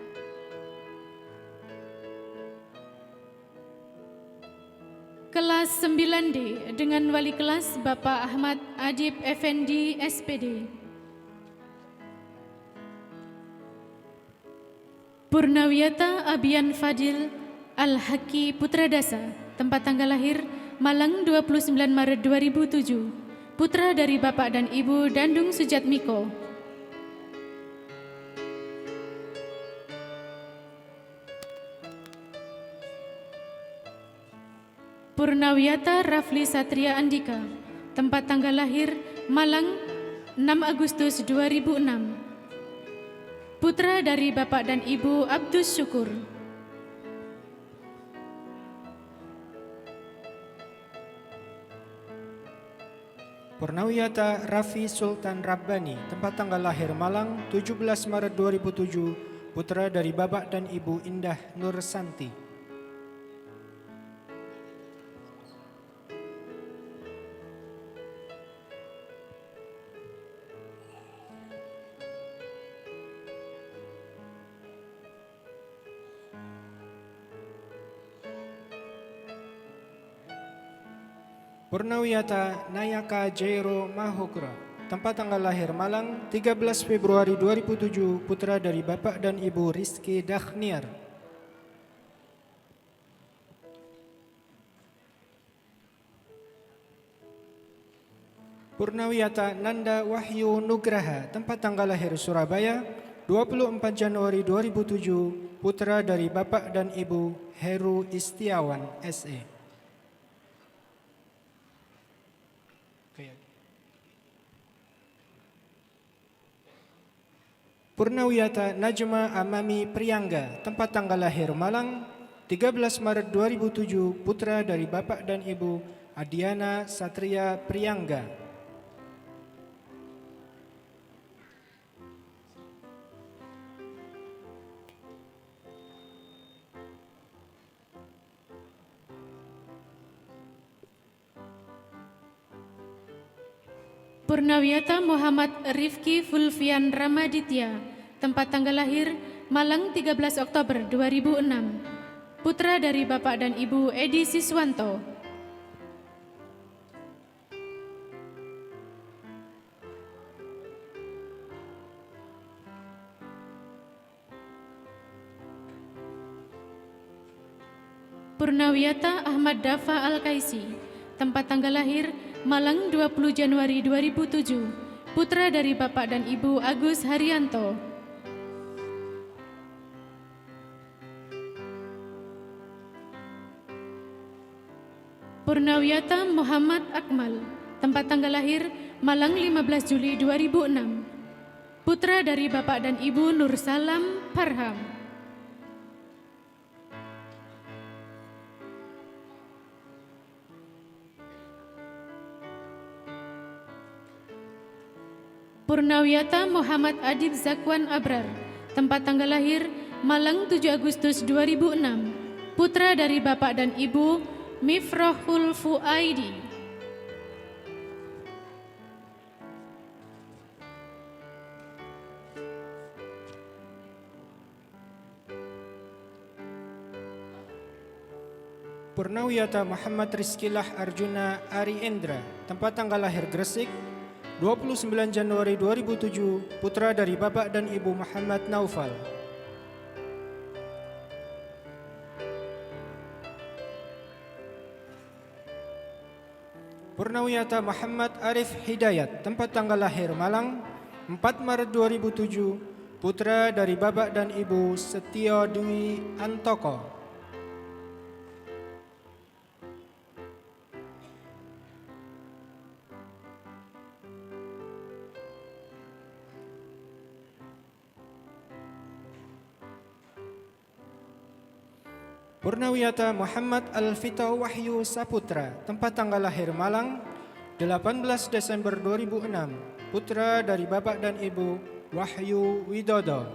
Kelas 9D dengan wali kelas Bapak Ahmad Adib Effendi SPD. Purnawiyata Abian Fadil Al-Haki Putra Dasa, tempat tanggal lahir Malang 29 Maret 2007, putra dari Bapak dan Ibu Dandung Sujatmiko. Purnawiyata Rafli Satria Andika, tempat tanggal lahir Malang 6 Agustus 2006, putra dari Bapak dan Ibu Abdus Syukur. Purnawiyata Raffi Sultan Rabbani, tempat tanggal lahir Malang 17 Maret 2007, putra dari Bapak dan Ibu Indah Nur Santi. Purnawiyata Nayaka Jairo Mahokra, tempat tanggal lahir Malang 13 Februari 2007, putra dari Bapak dan Ibu Rizky Dakhniar. Purnawiyata Nanda Wahyu Nugraha, tempat tanggal lahir Surabaya 24 Januari 2007, putra dari Bapak dan Ibu Heru Istiawan SE. Purnawiyata Najma Amami Priyangga, tempat tanggal lahir Malang 13 Maret 2007, putra dari Bapak dan Ibu Adiana Satria Priyangga. Purnawiyata Muhammad Rifki Fulvian Ramaditya, tempat tanggal lahir Malang 13 Oktober 2006, putra dari Bapak dan Ibu Edi Siswanto. Purnawiyata Ahmad Dafa Al-Kaisi, tempat tanggal lahir Malang 20 Januari 2007, putra dari Bapak dan Ibu Agus Haryanto. Purnawiyata Muhammad Akmal, tempat tanggal lahir Malang 15 Juli 2006, putra dari Bapak dan Ibu Nur Salam Parham. Purnawiyata Muhammad Adib Zakwan Abrar, tempat tanggal lahir Malang 7 Agustus 2006, putra dari Bapak dan Ibu Mifrahul Fuaidi. Purnawiyata Muhammad Rizkilah Arjuna Ari Endra, tempat tanggal lahir Gresik 29 Januari 2007, putra dari Bapak dan Ibu Muhammad Naufal. Purnawiyata Muhammad Arif Hidayat, tempat tanggal lahir Malang 4 Maret 2007, putra dari Bapak dan Ibu Setio Dwi Antoko. Purnawiyata Muhammad Alfita Wahyu Saputra, tempat tanggal lahir Malang 18 Desember 2006, putra dari Bapak dan Ibu Wahyu Widodo.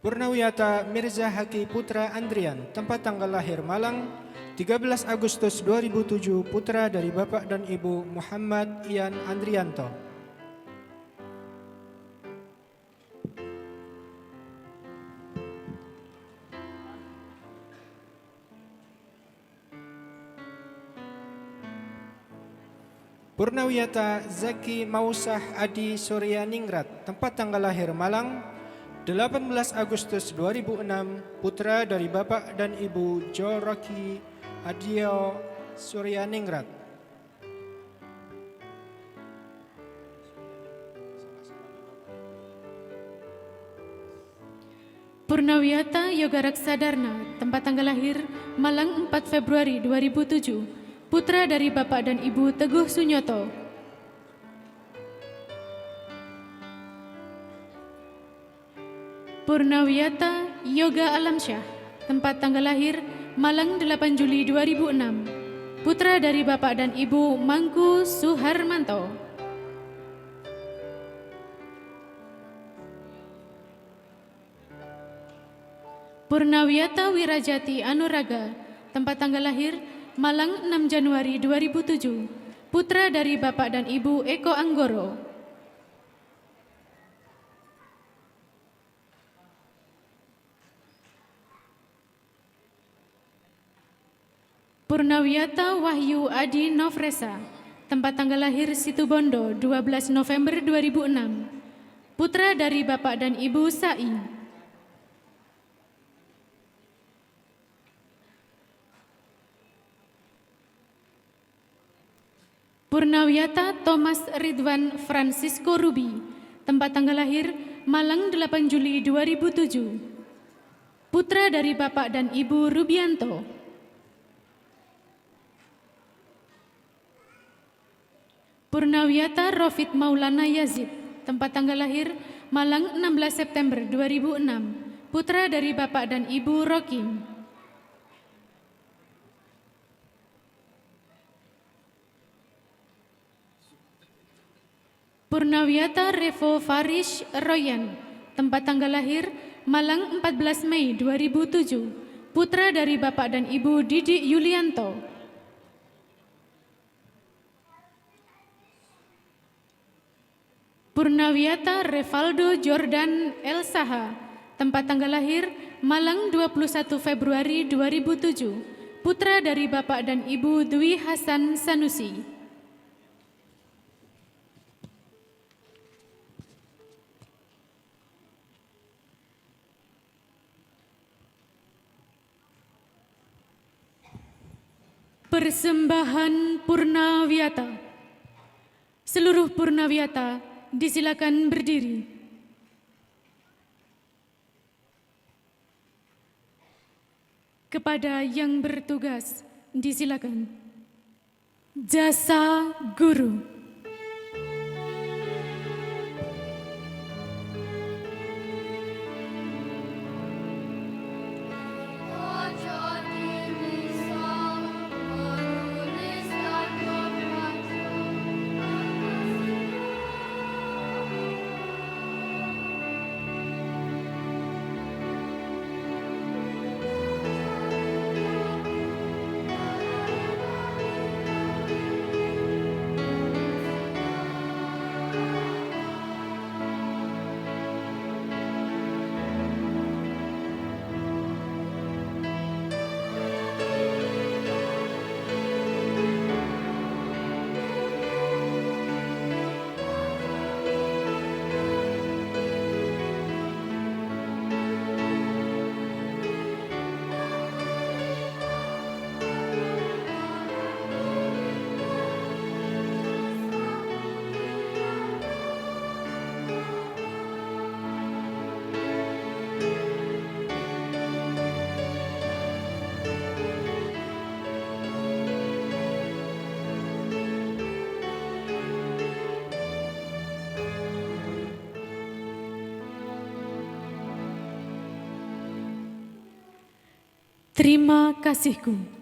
Purnawiyata Mirza Haki Putra Andrian, tempat tanggal lahir Malang 13 Agustus 2007, putra dari Bapak dan Ibu Muhammad Ian Andrianto. Purnawiyata Zaki Mausah Adi Suryaningrat, tempat tanggal lahir Malang, 18 Agustus 2006, putra dari Bapak dan Ibu Joroki Adio Suryaningrat. Purnawiyata Yoga Raksadarna, tempat tanggal lahir Malang 4 Februari 2007, putra dari Bapak dan Ibu Teguh Sunyoto. Purnawiyata Yoga Alamsyah, tempat tanggal lahir Malang 8 Juli 2006, putra dari Bapak dan Ibu Mangku Suharmanto. Purnawiyata Wirajati Anuraga, tempat tanggal lahir Malang 6 Januari 2007, putra dari Bapak dan Ibu Eko Anggoro. Purnawiyata Wahyu Adi Nofresa, tempat tanggal lahir Situbondo 12 November 2006, putra dari Bapak dan Ibu Sai. Purnawiyata Thomas Ridwan Francisco Ruby, tempat tanggal lahir Malang 8 Juli 2007, putra dari Bapak dan Ibu Rubianto. Purnawiyata Rofit Maulana Yazid, tempat tanggal lahir Malang 16 September 2006, putra dari Bapak dan Ibu Rokim. Purnawiyata Revo Farish Royan, tempat tanggal lahir Malang 14 Mei 2007, putra dari Bapak dan Ibu Didi Yulianto. Purnawiyata Revaldo Jordan El Saha, tempat tanggal lahir Malang 21 Februari 2007, putra dari Bapak dan Ibu Dwi Hasan Sanusi. Persembahan Purnawiyata. Seluruh Purnawiyata disilakan berdiri. Kepada yang bertugas disilakan. Jasa Guru. Terima kasihku.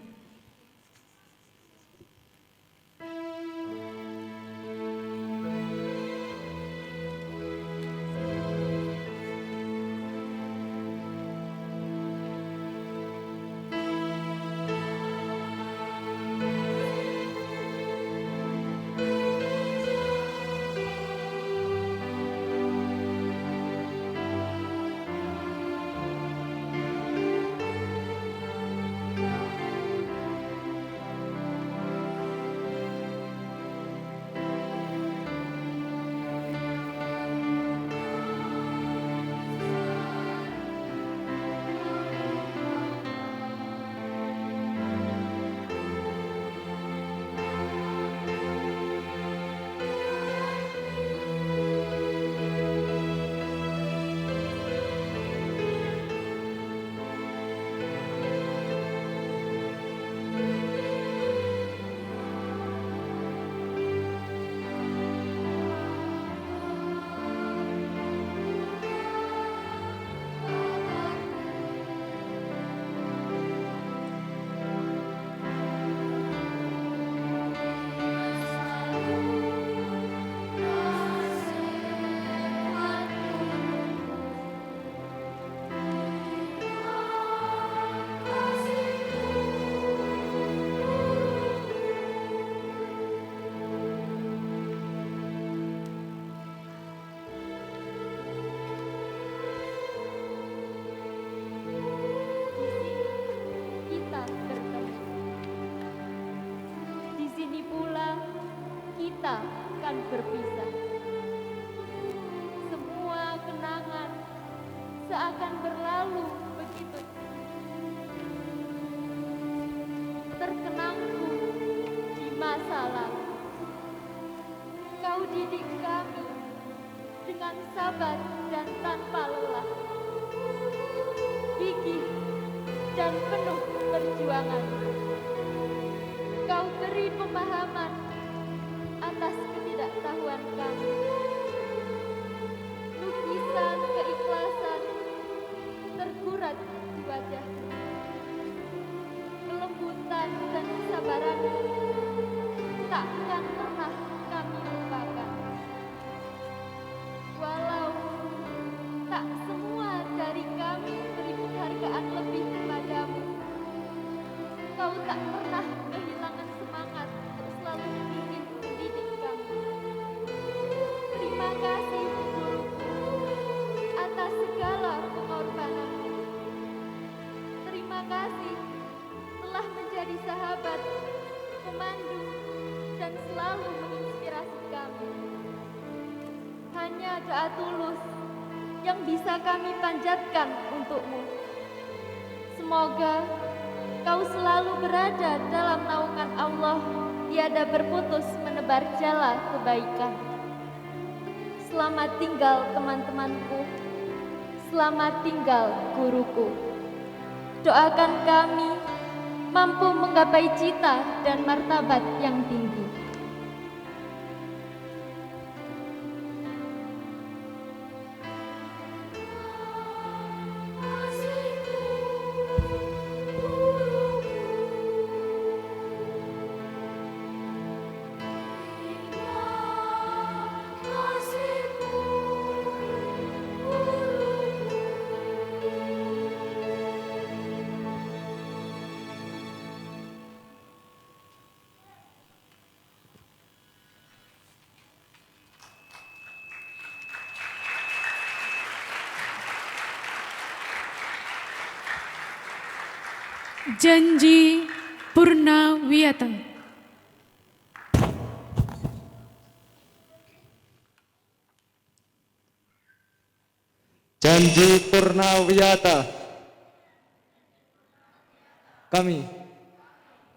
kita akan berpisah. Semua kenangan seakan berlalu begitu terkenangku di masa lalu. Kau didik kami dengan sabar dan tanpa lelah, gigih dan penuh perjuangan. Kau beri pemahaman atas ketidaktahuan kami. Lukisan keikhlasan tergurat di wajahmu. Kelembutan dan kesabaran tak akan pernah kami lupakan. Walau tak semua dari kami beri penghargaan lebih kepadamu, kau tak pernah kehilangan semangat untuk selalu ingin mendidik kami. Terima kasih guruku atas segala pengorbananmu. Terima kasih telah menjadi sahabat, pemandu, dan selalu menginspirasi kami. Hanya doa tulus yang bisa kami panjatkan untukmu. Semoga kau selalu berada dalam naungan Allah, tiada berputus menebar jala kebaikan. Selamat tinggal teman-temanku, selamat tinggal guruku. Doakan kami mampu menggapai cita dan martabat yang tinggi. Janji Purnawiyata. Janji Purnawiyata. Kami,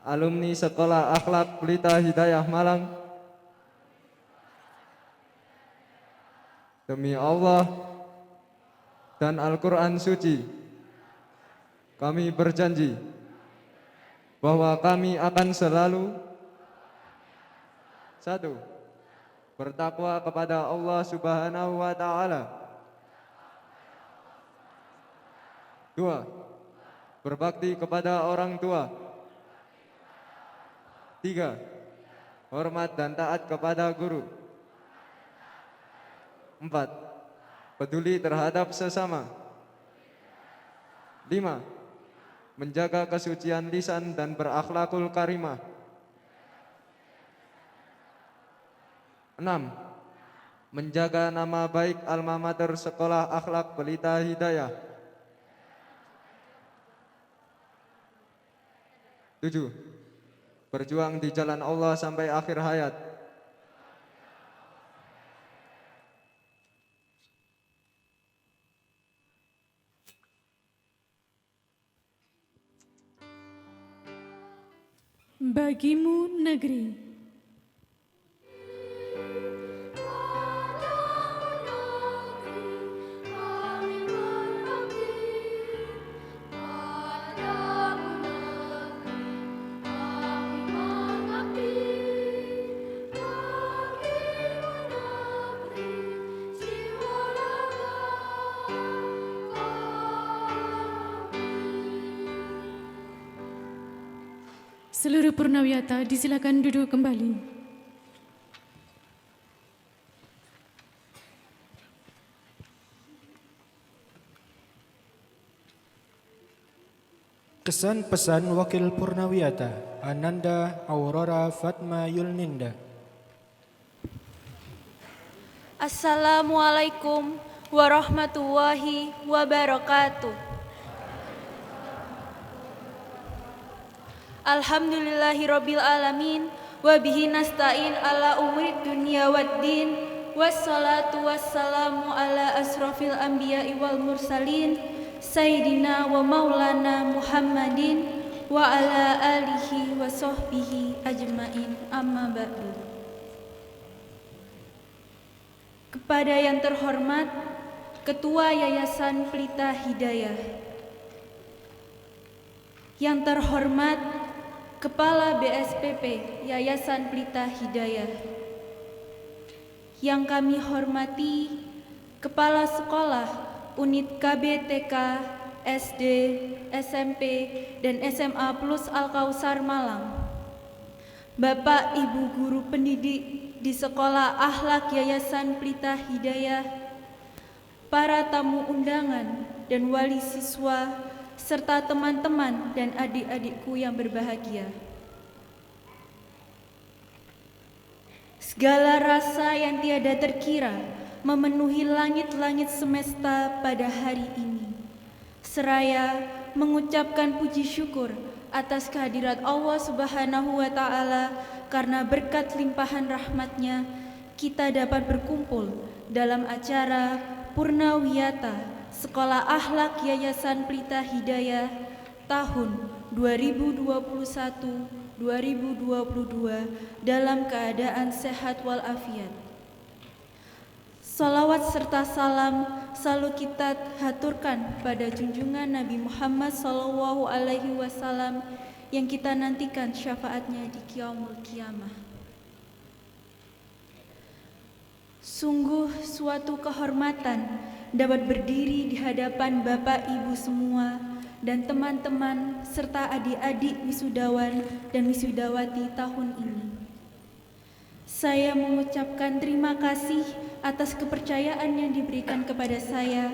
alumni Sekolah Akhlak Pelita Hidayah Malang, demi Allah dan Al-Quran Suci, kami berjanji bahwa kami akan selalu: 1. Bertakwa kepada Allah Subhanahu wa Ta'ala. 2. Berbakti kepada orang tua. 3. Hormat dan taat kepada guru. 4. Peduli terhadap sesama. 5. Menjaga kesucian lisan dan berakhlakul karimah. 6. Menjaga nama baik alma mater Sekolah Akhlak Pelita Hidayah. 7. Berjuang di jalan Allah sampai akhir hayat. Bagimu negeri. Seluruh Purnawiyata disilakan duduk kembali. Kesan pesan Wakil Purnawiyata Ananda Aurora Fatma Yulninda. Assalamualaikum warahmatullahi wabarakatuh. Alhamdulillahirabbil alamin wa bihi nasta'in ala umuri dunya waddin. Wassalatu wassalamu ala asrafil anbiya'i wal mursalin Sayyidina wa maulana Muhammadin wa ala alihi wa sahbihi ajmain, amma ba'du. Kepada yang terhormat Ketua Yayasan Pelita Hidayah, yang terhormat Kepala BSPP Yayasan Pelita Hidayah, yang kami hormati Kepala Sekolah Unit KBTK, SD, SMP, dan SMA Plus Al-Kausar Malang, Bapak Ibu Guru Pendidik di Sekolah Akhlak Yayasan Pelita Hidayah, para tamu undangan dan wali siswa, serta teman-teman dan adik-adikku yang berbahagia. Segala rasa yang tiada terkira memenuhi langit-langit semesta pada hari ini, seraya mengucapkan puji syukur atas kehadirat Allah Subhanahu wa Ta'ala, karena berkat limpahan rahmat-Nya kita dapat berkumpul dalam acara Purnawiyata Sekolah Akhlak Yayasan Pelita Hidayah tahun 2021-2022 dalam keadaan sehat walafiat. Salawat serta salam selalu kita haturkan pada junjungan Nabi Muhammad SAW yang kita nantikan syafaatnya di Yaumul Qiyamah. Sungguh suatu kehormatan dapat berdiri di hadapan Bapak Ibu semua dan teman-teman serta adik-adik wisudawan dan wisudawati tahun ini. Saya mengucapkan terima kasih atas kepercayaan yang diberikan kepada saya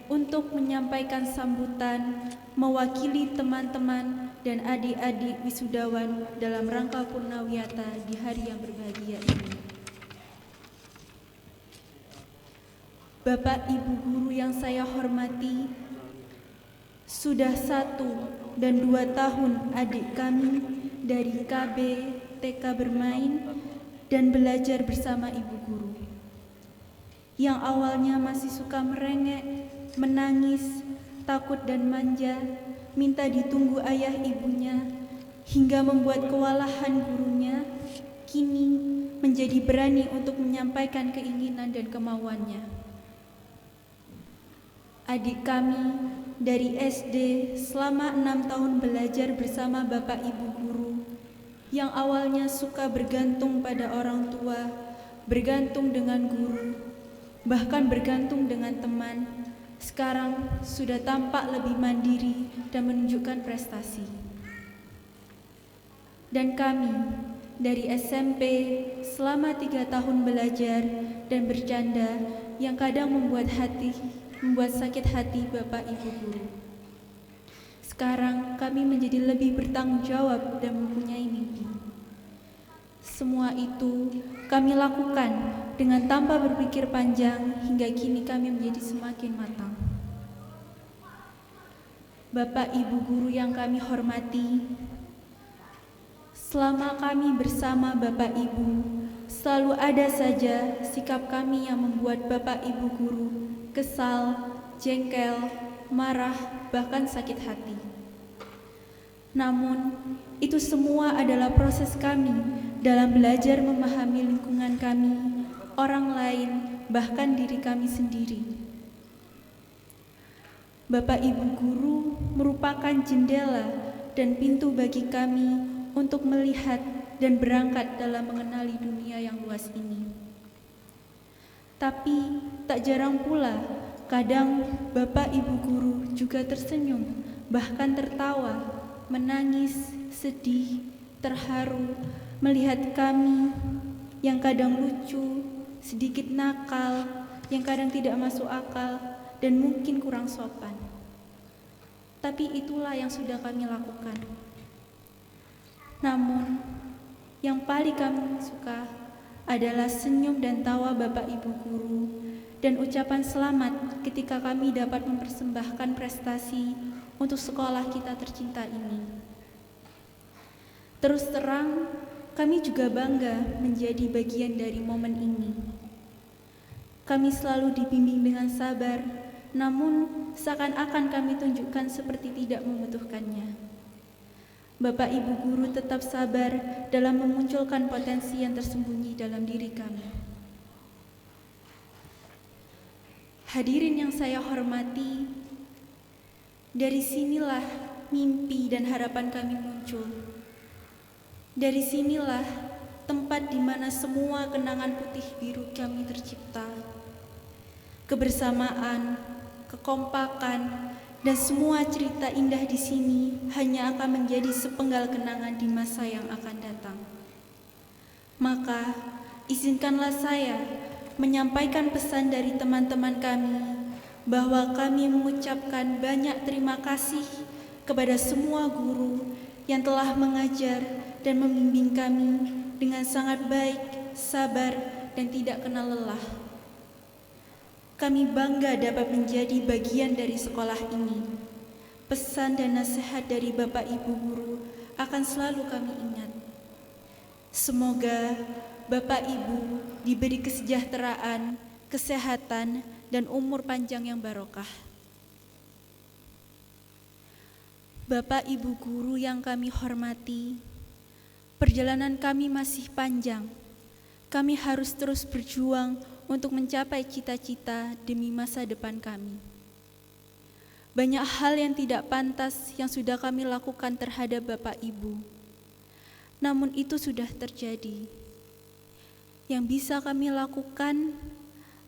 untuk menyampaikan sambutan mewakili teman-teman dan adik-adik wisudawan dalam rangka Purnawiyata di hari yang berbahagia ini. Bapak Ibu guru yang saya hormati, sudah 1 dan 2 tahun adik kami dari KB TK bermain dan belajar bersama ibu guru. Yang awalnya masih suka merengek, menangis, takut dan manja, minta ditunggu ayah ibunya, hingga membuat kewalahan gurunya, kini menjadi berani untuk menyampaikan keinginan dan kemauannya. Adik kami dari SD selama 6 tahun belajar bersama Bapak Ibu guru, yang awalnya suka bergantung pada orang tua, bergantung dengan guru, bahkan bergantung dengan teman, sekarang sudah tampak lebih mandiri dan menunjukkan prestasi. Dan kami dari SMP selama 3 tahun belajar dan bercanda yang kadang membuat sakit hati Bapak Ibu guru. Sekarang kami menjadi lebih bertanggung jawab dan mempunyai mimpi. Semua itu kami lakukan dengan tanpa berpikir panjang, hingga kini kami menjadi semakin matang. Bapak Ibu guru yang kami hormati, selama kami bersama Bapak Ibu, selalu ada saja sikap kami yang membuat Bapak Ibu guru kesal, jengkel, marah, bahkan sakit hati. Namun, itu semua adalah proses kami dalam belajar memahami lingkungan kami, orang lain, bahkan diri kami sendiri. Bapak Ibu guru merupakan jendela dan pintu bagi kami untuk melihat dan berangkat dalam mengenali dunia yang luas ini. Tapi tak jarang pula, kadang Bapak Ibu guru juga tersenyum, bahkan tertawa, menangis, sedih, terharu, melihat kami yang kadang lucu, sedikit nakal, yang kadang tidak masuk akal, dan mungkin kurang sopan. Tapi itulah yang sudah kami lakukan. Namun, yang paling kami suka adalah senyum dan tawa Bapak Ibu guru dan ucapan selamat ketika kami dapat mempersembahkan prestasi untuk sekolah kita tercinta ini. Terus terang, kami juga bangga menjadi bagian dari momen ini. Kami selalu dibimbing dengan sabar, namun seakan-akan kami tunjukkan seperti tidak membutuhkannya. Bapak Ibu guru tetap sabar dalam memunculkan potensi yang tersembunyi dalam diri kami. Hadirin yang saya hormati, dari sinilah mimpi dan harapan kami muncul. Dari sinilah tempat di mana semua kenangan putih biru kami tercipta. Kebersamaan, kekompakan, dan semua cerita indah di sini hanya akan menjadi sepenggal kenangan di masa yang akan datang. Maka, izinkanlah saya menyampaikan pesan dari teman-teman kami bahwa kami mengucapkan banyak terima kasih kepada semua guru yang telah mengajar dan membimbing kami dengan sangat baik, sabar, dan tidak kenal lelah. Kami bangga dapat menjadi bagian dari sekolah ini. Pesan dan nasihat dari Bapak Ibu guru akan selalu kami ingat. Semoga Bapak Ibu diberi kesejahteraan, kesehatan, dan umur panjang yang barokah. Bapak Ibu guru yang kami hormati, perjalanan kami masih panjang. Kami harus terus berjuang untuk mencapai cita-cita demi masa depan kami. Banyak hal yang tidak pantas yang sudah kami lakukan terhadap Bapak Ibu. Namun itu sudah terjadi. Yang bisa kami lakukan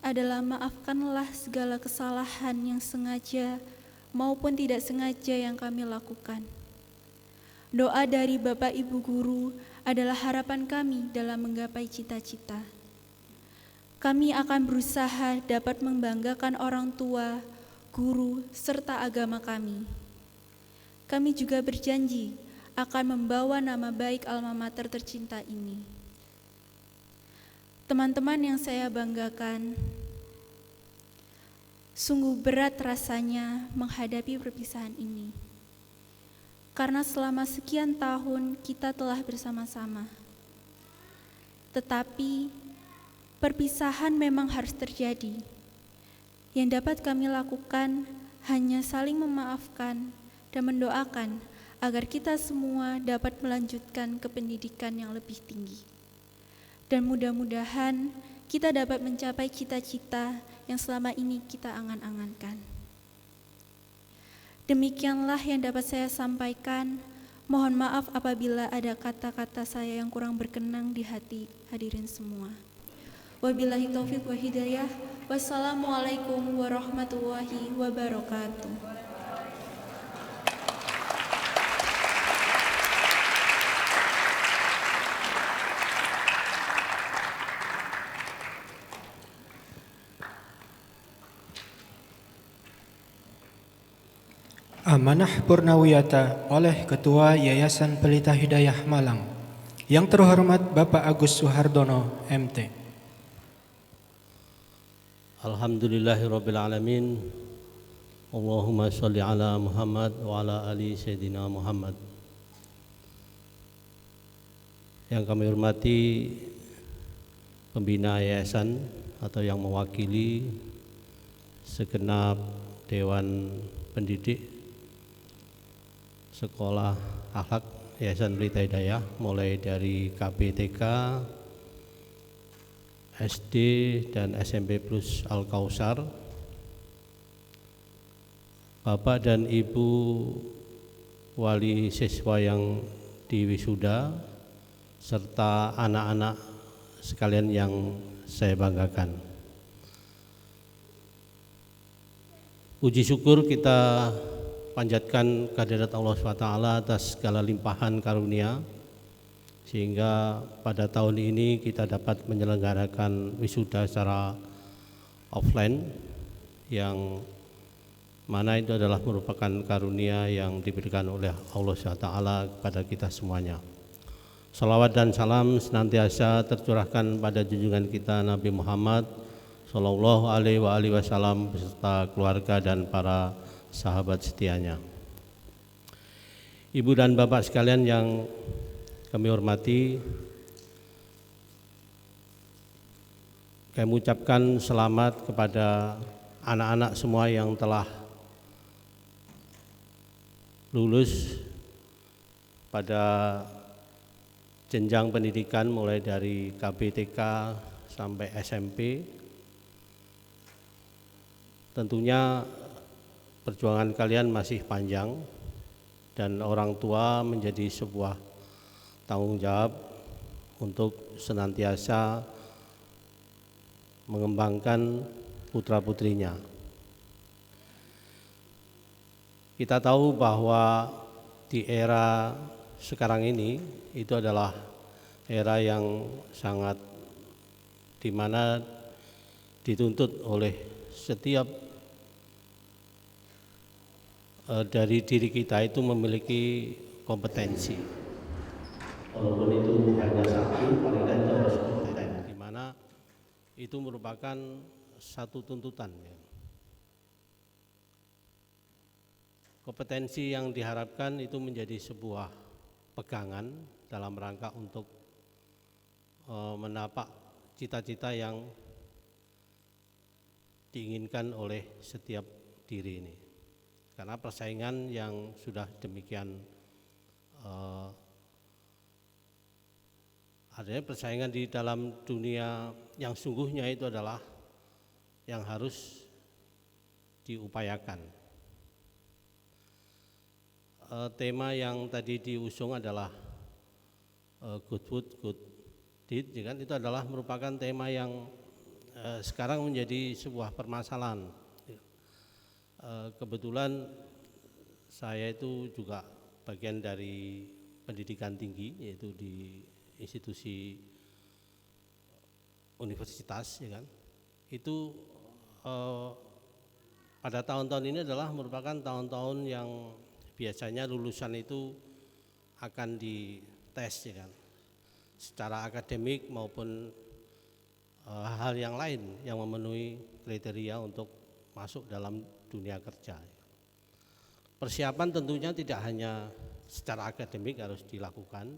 adalah maafkanlah segala kesalahan yang sengaja maupun tidak sengaja yang kami lakukan. Doa dari Bapak Ibu guru adalah harapan kami dalam menggapai cita-cita. Kami akan berusaha dapat membanggakan orang tua, guru, serta agama kami. Kami juga berjanji akan membawa nama baik alma mater tercinta ini. Teman-teman yang saya banggakan, sungguh berat rasanya menghadapi perpisahan ini. Karena selama sekian tahun kita telah bersama-sama. Tetapi perpisahan memang harus terjadi. Yang dapat kami lakukan hanya saling memaafkan dan mendoakan agar kita semua dapat melanjutkan ke pendidikan yang lebih tinggi. Dan mudah-mudahan kita dapat mencapai cita-cita yang selama ini kita angan-angankan. Demikianlah yang dapat saya sampaikan. Mohon maaf apabila ada kata-kata saya yang kurang berkenan di hati hadirin semua. Wabillahi taufiq wa hidayah. Wassalamualaikum warahmatullahi wabarakatuh. Amanah Purnawiyata oleh Ketua Yayasan Pelita Hidayah Malang, yang terhormat Bapak Agus Suhardono, MT. Alhamdulillahirabbil alamin. Allahumma sholli ala Muhammad wa ala ali sayyidina Muhammad. Yang kami hormati pembina yayasan atau yang mewakili segenap dewan pendidik Sekolah Akhlak Yayasan Pelita Hidayah, mulai dari KBTK, SD dan SMP Plus Al-Kausar, Bapak dan Ibu wali siswa yang diwisuda, serta anak-anak sekalian yang saya banggakan. Puji syukur kita panjatkan kehadirat Allah SWT atas segala limpahan karunia, sehingga pada tahun ini kita dapat menyelenggarakan wisuda secara offline, yang mana itu adalah merupakan karunia yang diberikan oleh Allah SWT kepada kita semuanya. Salawat dan salam senantiasa tercurahkan pada junjungan kita Nabi Muhammad Sallallahu Alaihi Wasallam beserta keluarga dan para sahabat setianya. Ibu dan bapak sekalian yang kami hormati, kami ucapkan selamat kepada anak-anak semua yang telah lulus pada jenjang pendidikan mulai dari KBTK sampai SMP. Tentunya perjuangan kalian masih panjang dan orang tua menjadi sebuah tanggung jawab untuk senantiasa mengembangkan putra-putrinya. Kita tahu bahwa di era sekarang ini itu adalah era yang sangat di mana dituntut oleh setiap dari diri kita itu memiliki kompetensi. Walaupun itu hanya satu, paling tidak itu harus kompeten, di mana itu merupakan satu tuntutan. Kompetensi yang diharapkan itu menjadi sebuah pegangan dalam rangka untuk menapak cita-cita yang diinginkan oleh setiap diri ini. Karena persaingan yang sudah demikian adanya persaingan di dalam dunia yang sungguhnya itu adalah yang harus diupayakan. Tema yang tadi diusung adalah good food, good deed, kan? Itu adalah merupakan tema yang sekarang menjadi sebuah permasalahan. Kebetulan saya itu juga bagian dari pendidikan tinggi, yaitu di institusi universitas, ya kan? Itu pada tahun-tahun ini adalah merupakan tahun-tahun yang biasanya lulusan itu akan dites, ya kan, secara akademik maupun hal yang lain yang memenuhi kriteria untuk masuk dalam dunia kerja. Persiapan tentunya tidak hanya secara akademik harus dilakukan,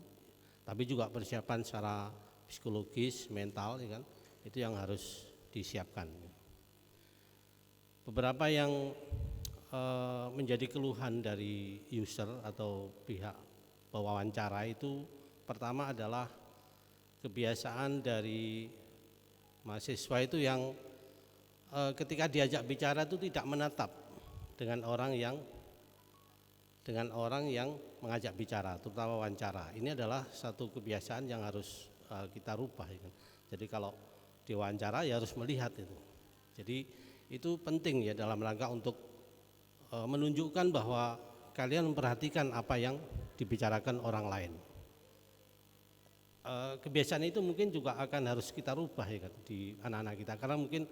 tapi juga persiapan secara psikologis, mental, ya kan, itu yang harus disiapkan. Beberapa yang menjadi keluhan dari user atau pihak pewawancara itu, pertama adalah kebiasaan dari mahasiswa itu yang ketika diajak bicara itu tidak menatap dengan orang yang mengajak bicara, terutama wawancara. Ini adalah satu kebiasaan yang harus kita rubah, ya kan? Jadi kalau diwawancara ya harus melihat itu. Jadi itu penting ya dalam rangka untuk menunjukkan bahwa kalian memperhatikan apa yang dibicarakan orang lain. Kebiasaan itu mungkin juga akan harus kita rubah, ya kan, di anak-anak kita, karena mungkin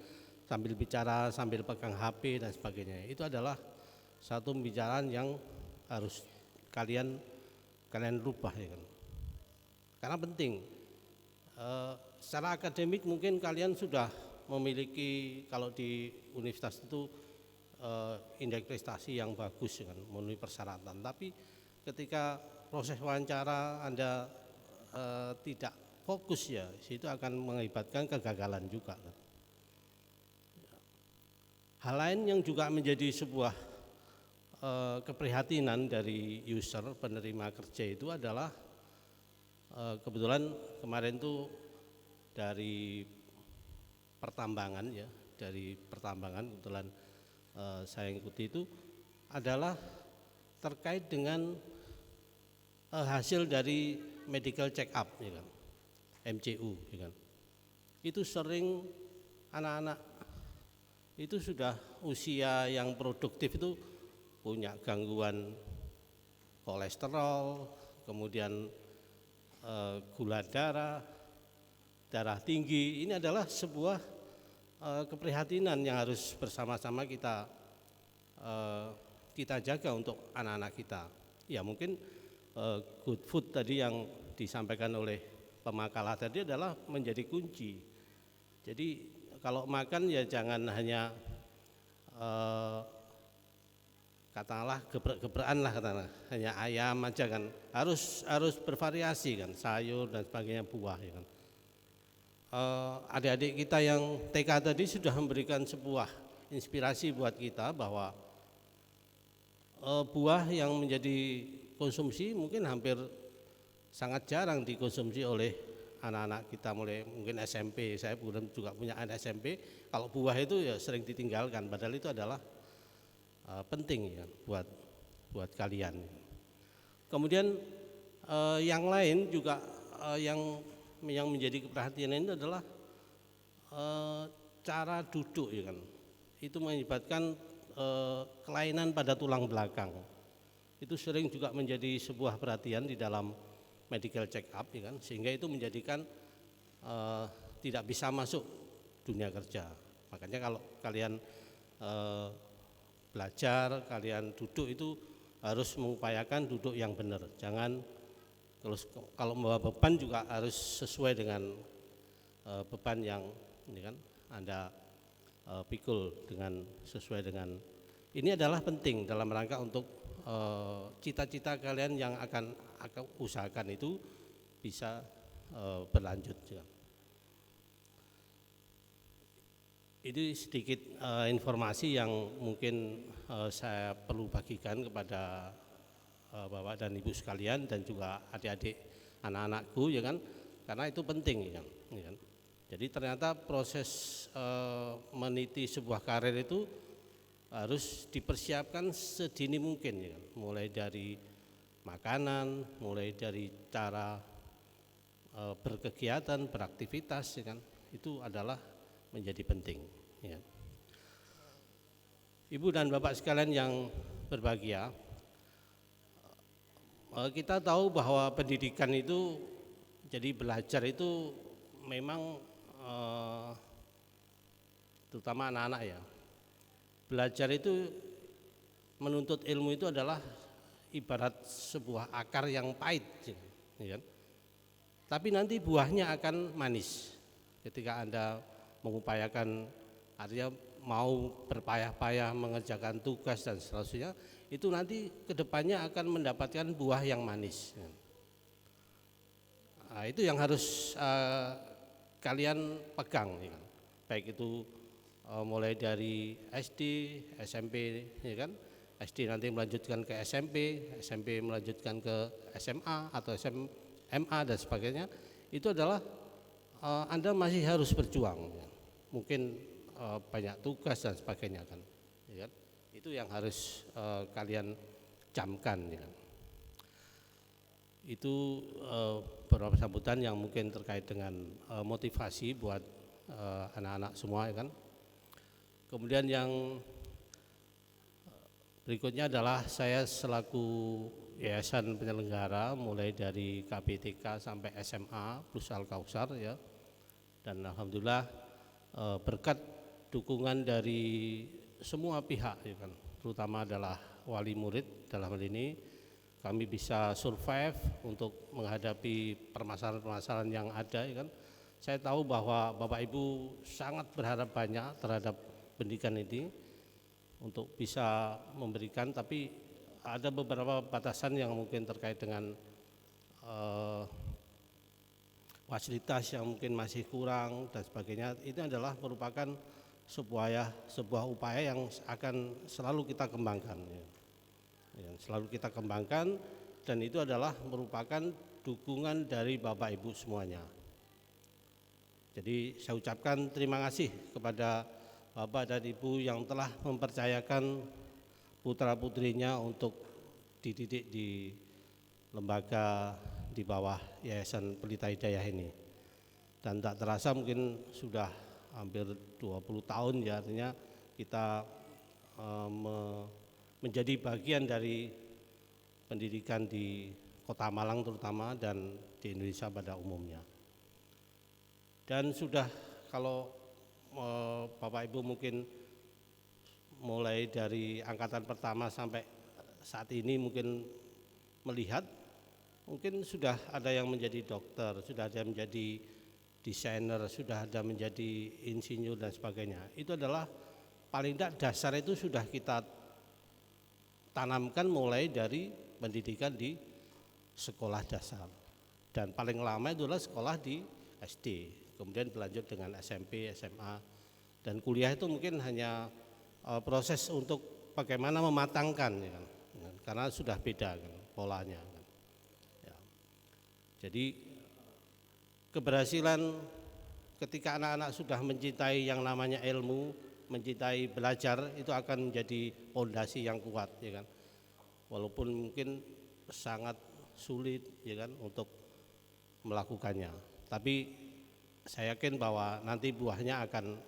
sambil bicara sambil pegang HP dan sebagainya. Itu adalah satu pembicaraan yang harus kalian rubah, ya kan. Karena penting. Secara akademik mungkin kalian sudah memiliki, kalau di universitas itu indeks prestasi yang bagus, ya kan, memenuhi persyaratan. Tapi ketika proses wawancara Anda tidak fokus, ya itu akan mengakibatkan kegagalan juga, kan. Hal lain yang juga menjadi sebuah keprihatinan dari user penerima kerja itu adalah kebetulan kemarin tuh dari pertambangan, ya, dari pertambangan kebetulan saya ikuti itu adalah terkait dengan hasil dari medical check up, ya kan, MCU, ya kan. Itu sering anak-anak itu sudah usia yang produktif itu punya gangguan kolesterol, kemudian gula darah, darah tinggi. Ini adalah sebuah keprihatinan yang harus bersama-sama kita jaga untuk anak-anak kita. Ya mungkin good food tadi yang disampaikan oleh pemakalah tadi adalah menjadi kunci. Jadi kalau makan ya jangan hanya katakanlah geprek-geprekan lah, katakanlah hanya ayam aja, kan, harus bervariasi, kan, sayur dan sebagainya, buah, ya kan. adik-adik kita yang TK tadi sudah memberikan sebuah inspirasi buat kita bahwa buah yang menjadi konsumsi mungkin hampir sangat jarang dikonsumsi oleh anak-anak kita mulai mungkin SMP. Saya juga punya anak SMP. Kalau buah itu ya sering ditinggalkan, padahal itu adalah penting ya buat kalian. Kemudian yang lain juga yang menjadi perhatian ini adalah cara duduk ya kan. Itu menyebabkan kelainan pada tulang belakang. Itu sering juga menjadi sebuah perhatian di dalam medical check up ya kan, sehingga itu menjadikan tidak bisa masuk dunia kerja. Makanya kalau kalian belajar, kalian duduk itu harus mengupayakan duduk yang benar. Jangan kalau membawa beban juga harus sesuai dengan beban yang ini kan Anda pikul dengan sesuai dengan ini adalah penting dalam rangka untuk cita-cita kalian yang akan usahakan itu bisa berlanjut. Itu sedikit informasi yang mungkin saya perlu bagikan kepada Bapak dan Ibu sekalian dan juga adik-adik anak-anakku ya kan, karena itu penting ya kan. Jadi ternyata proses meniti sebuah karir itu harus dipersiapkan sedini mungkin ya kan? Mulai dari makanan, mulai dari cara berkegiatan, beraktivitas ya kan, itu adalah menjadi penting ya. Ibu dan Bapak sekalian yang berbahagia, kita tahu bahwa pendidikan itu, jadi belajar itu memang terutama anak-anak ya, belajar itu menuntut ilmu itu adalah ibarat sebuah akar yang pahit ya kan? Tapi nanti buahnya akan manis ketika Anda mengupayakan, artinya mau berpayah-payah mengerjakan tugas dan seterusnya, itu nanti kedepannya akan mendapatkan buah yang manis. Nah, itu yang harus kalian pegang ya kan? Baik itu mulai dari SD, SMP ya kan, SD nanti melanjutkan ke SMP, SMP melanjutkan ke SMA atau SMA dan sebagainya. Itu adalah Anda masih harus berjuang ya. Mungkin banyak tugas dan sebagainya kan ya kan? Itu yang harus kalian camkan ya kan? Itu beberapa sambutan yang mungkin terkait dengan motivasi buat anak-anak semua ya kan. Kemudian yang berikutnya adalah saya selaku yayasan penyelenggara mulai dari KBTK sampai SMA plus Al-Kautsar ya, dan alhamdulillah berkat dukungan dari semua pihak ya kan, terutama adalah wali murid dalam hal ini, kami bisa survive untuk menghadapi permasalahan-permasalahan yang ada ya kan. Saya tahu bahwa Bapak Ibu sangat berharap banyak terhadap pendidikan ini untuk bisa memberikan, tapi ada beberapa batasan yang mungkin terkait dengan fasilitas yang mungkin masih kurang dan sebagainya. Itu adalah merupakan sebuah upaya yang akan selalu kita kembangkan ya. Selalu kita kembangkan, dan itu adalah merupakan dukungan dari Bapak Ibu semuanya. Jadi saya ucapkan terima kasih kepada Bapak dan Ibu yang telah mempercayakan putra-putrinya untuk dididik di lembaga di bawah Yayasan Pelita Hidayah ini. Dan tak terasa mungkin sudah hampir 20 tahun ya, artinya kita menjadi bagian dari pendidikan di Kota Malang terutama dan di Indonesia pada umumnya. Dan sudah, kalau Bapak Ibu mungkin mulai dari angkatan pertama sampai saat ini mungkin melihat, mungkin sudah ada yang menjadi dokter, sudah ada yang menjadi desainer, sudah ada menjadi insinyur dan sebagainya. Itu adalah paling tidak dasar itu sudah kita tanamkan mulai dari pendidikan di sekolah dasar, dan paling lama itu adalah sekolah di SD. kemudian berlanjut dengan SMP, SMA, dan kuliah itu mungkin hanya proses untuk bagaimana mematangkan, ya kan? Karena sudah beda kan, polanya. Kan? Ya. Jadi keberhasilan ketika anak-anak sudah mencintai yang namanya ilmu, mencintai belajar, itu akan menjadi fondasi yang kuat, ya kan. Walaupun mungkin sangat sulit, ya kan, untuk melakukannya. Tapi saya yakin bahwa nanti buahnya akan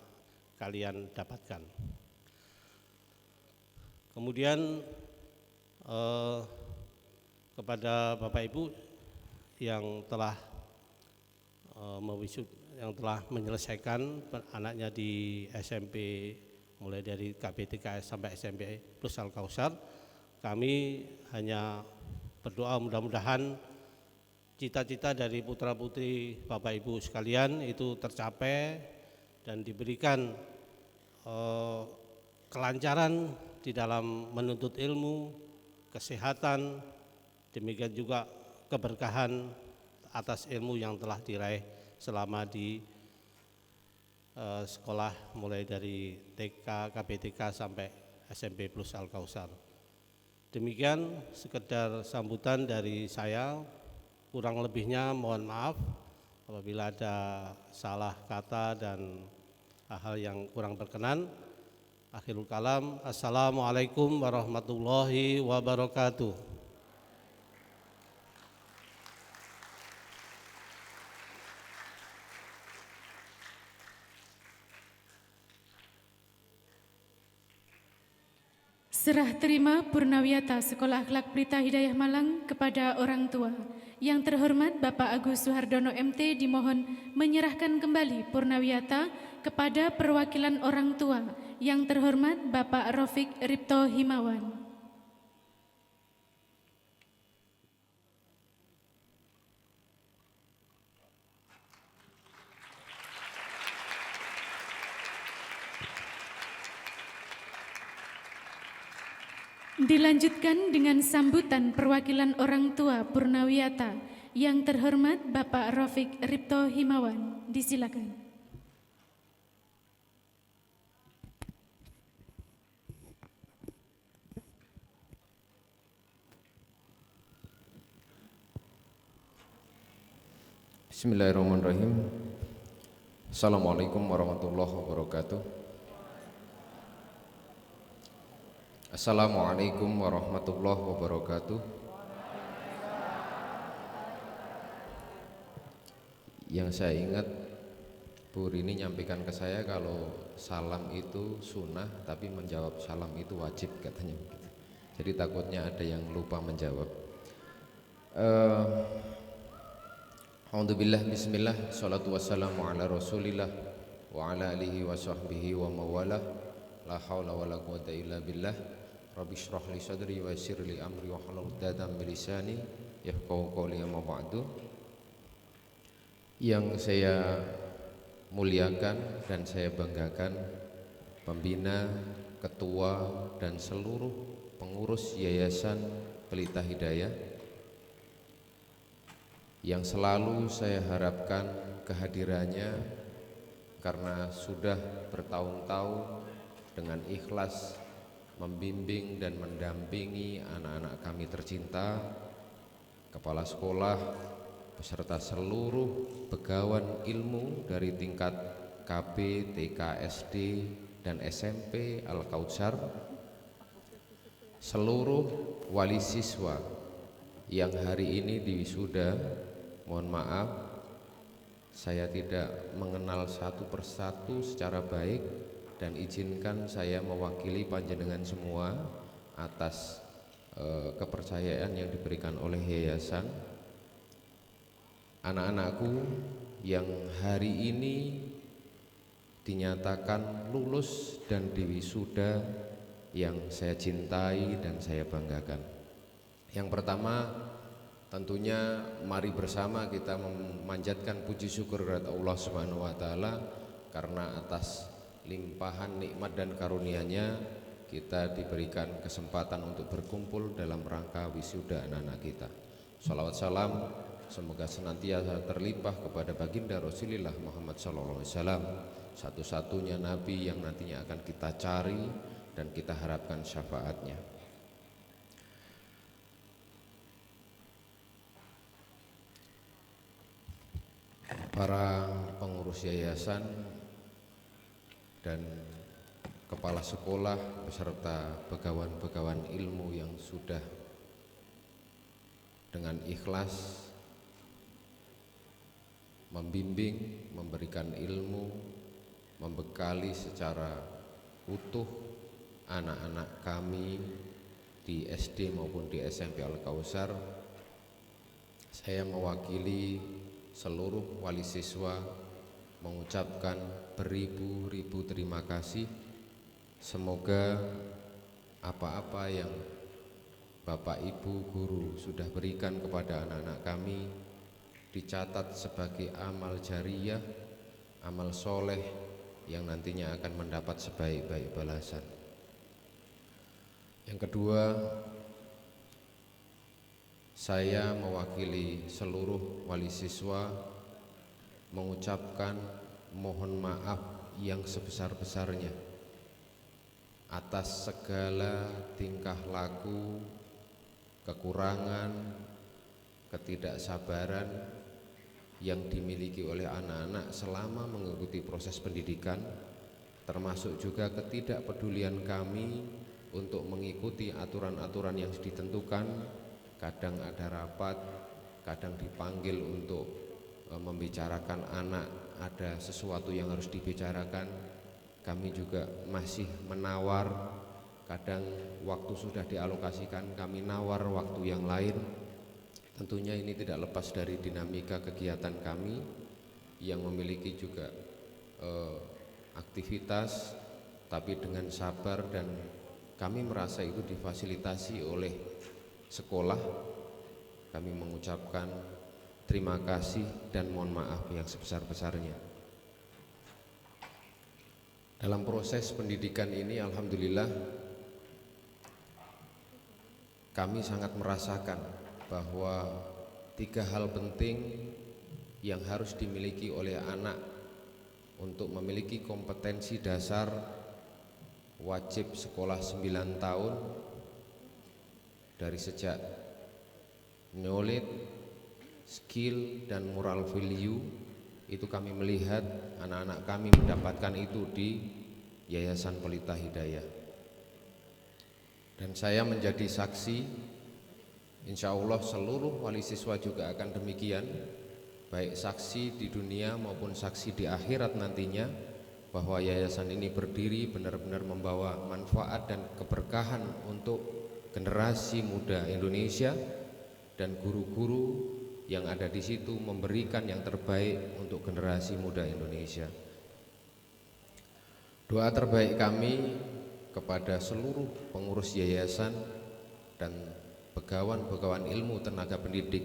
kalian dapatkan. Kemudian kepada Bapak Ibu yang telah yang telah menyelesaikan anaknya di SMP mulai dari KBTKS sampai SMP plus Al-Kautsar, kami hanya berdoa mudah-mudahan cita-cita dari putra-putri Bapak Ibu sekalian itu tercapai dan diberikan kelancaran di dalam menuntut ilmu, kesehatan, demikian juga keberkahan atas ilmu yang telah diraih selama di sekolah mulai dari TK, KBTK sampai SMP plus Al-Kautsar. Demikian sekedar sambutan dari saya. Kurang lebihnya mohon maaf apabila ada salah kata dan hal-hal yang kurang berkenan. Akhirul kalam, assalamualaikum warahmatullahi wabarakatuh. Serah terima Purnawiyata Sekolah Akhlak Pelita Hidayah Malang kepada orang tua. Yang terhormat Bapak Agus Suhardono MT dimohon menyerahkan kembali Purnawiyata kepada perwakilan orang tua. Yang terhormat Bapak Rafiq Ripto Himawan. Dilanjutkan dengan sambutan perwakilan orang tua Purnawiyata. Yang terhormat Bapak Rafiq Ripto Himawan. Disilakan. Bismillahirrahmanirrahim. Assalamualaikum warahmatullahi wabarakatuh. Assalamualaikum warahmatullahi wabarakatuh. Yang saya ingat Bu Rini nyampaikan ke saya kalau salam itu sunnah tapi menjawab salam itu wajib katanya. Jadi takutnya ada yang lupa menjawab. Alhamdulillah, bismillah, salatu wassalamu ala rasulillah wa ala alihi wa sahbihi wa mawalah. La hawla wa la quwata illa billah. Rabbi shrah li sadri wa yassir li amri wa hlul 'uqdatam min lisani yafqahu qawli amma ba'du. Yang saya muliakan dan saya banggakan pembina, ketua dan seluruh pengurus Yayasan Pelita Hidayah yang selalu saya harapkan kehadirannya karena sudah bertahun-tahun dengan ikhlas membimbing dan mendampingi anak-anak kami tercinta, kepala sekolah, beserta seluruh pegawan ilmu dari tingkat KB, TK, SD, dan SMP Al-Kautsar, seluruh wali siswa yang hari ini diwisuda. Mohon maaf, saya tidak mengenal satu persatu secara baik dan izinkan saya mewakili panjenengan semua atas kepercayaan yang diberikan oleh yayasan. Anak-anakku yang hari ini dinyatakan lulus dan diwisuda yang saya cintai dan saya banggakan. Yang pertama, tentunya mari bersama kita memanjatkan puji syukur kepada Allah Subhanahu wa taala karena atas limpahan nikmat dan karunia-Nya kita diberikan kesempatan untuk berkumpul dalam rangka wisuda anak-anak kita. Shalawat salam semoga senantiasa terlimpah kepada baginda Rasulullah Muhammad SAW, satu-satunya nabi yang nantinya akan kita cari dan kita harapkan syafaatnya. Para pengurus yayasan dan kepala sekolah beserta begawan-begawan ilmu yang sudah dengan ikhlas membimbing, memberikan ilmu, membekali secara utuh anak-anak kami di SD maupun di SMP Al-Kautsar. Saya mewakili seluruh wali siswa mengucapkan beribu-ribu terima kasih. Semoga apa-apa yang Bapak Ibu guru sudah berikan kepada anak-anak kami dicatat sebagai amal jariyah, amal soleh yang nantinya akan mendapat sebaik-baik balasan. Yang kedua, saya mewakili seluruh wali siswa mengucapkan mohon maaf yang sebesar-besarnya atas segala tingkah laku, kekurangan, ketidaksabaran yang dimiliki oleh anak-anak selama mengikuti proses pendidikan, termasuk juga ketidakpedulian kami untuk mengikuti aturan-aturan yang ditentukan. Kadang ada rapat, kadang dipanggil untuk membicarakan anak, ada sesuatu yang harus dibicarakan, kami juga masih menawar. Kadang waktu sudah dialokasikan, kami nawar waktu yang lain. Tentunya ini tidak lepas dari dinamika kegiatan kami yang memiliki juga aktivitas, tapi dengan sabar, dan kami merasa itu difasilitasi oleh sekolah. Kami mengucapkan terima kasih dan mohon maaf yang sebesar-besarnya. Dalam proses pendidikan ini alhamdulillah kami sangat merasakan bahwa 3 hal penting yang harus dimiliki oleh anak untuk memiliki kompetensi dasar wajib sekolah 9 tahun dari sejak knowledge, skill, dan moral value. Itu kami melihat anak-anak kami mendapatkan itu di Yayasan Pelita Hidayah. Dan saya menjadi saksi, insya Allah seluruh wali siswa juga akan demikian, baik saksi di dunia maupun saksi di akhirat nantinya, bahwa yayasan ini berdiri benar-benar membawa manfaat dan keberkahan untuk generasi muda Indonesia, dan guru-guru yang ada di situ memberikan yang terbaik untuk generasi muda Indonesia. Doa terbaik kami kepada seluruh pengurus yayasan dan begawan-begawan ilmu tenaga pendidik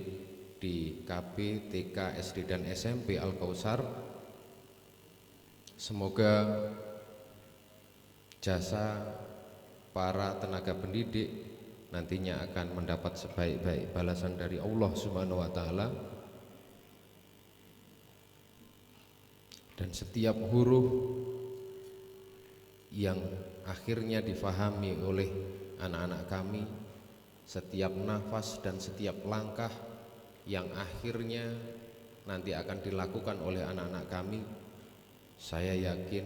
di KB, TK, SD, dan SMP Al-Kautsar, semoga jasa para tenaga pendidik nantinya akan mendapat sebaik-baik balasan dari Allah Subhanahu wa taala, dan setiap huruf yang akhirnya difahami oleh anak-anak kami, setiap nafas dan setiap langkah yang akhirnya nanti akan dilakukan oleh anak-anak kami, saya yakin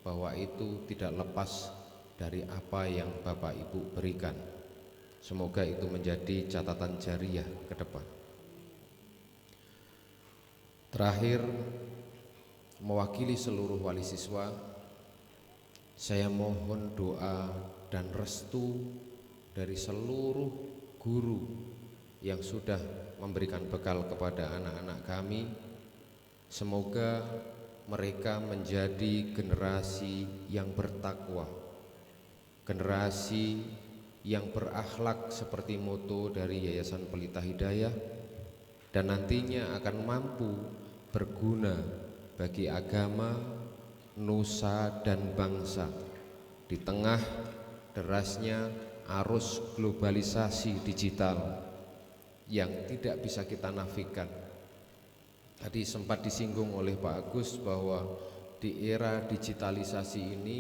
bahwa itu tidak lepas dari apa yang Bapak Ibu berikan. Semoga itu menjadi catatan jariyah ke depan. Terakhir, mewakili seluruh wali siswa, saya mohon doa dan restu dari seluruh guru yang sudah memberikan bekal kepada anak-anak kami. Semoga mereka menjadi generasi yang bertakwa, generasi yang berakhlak seperti moto dari Yayasan Pelita Hidayah, dan nantinya akan mampu berguna bagi agama, nusa, dan bangsa di tengah derasnya arus globalisasi digital yang tidak bisa kita nafikan. Tadi sempat disinggung oleh Pak Agus bahwa di era digitalisasi ini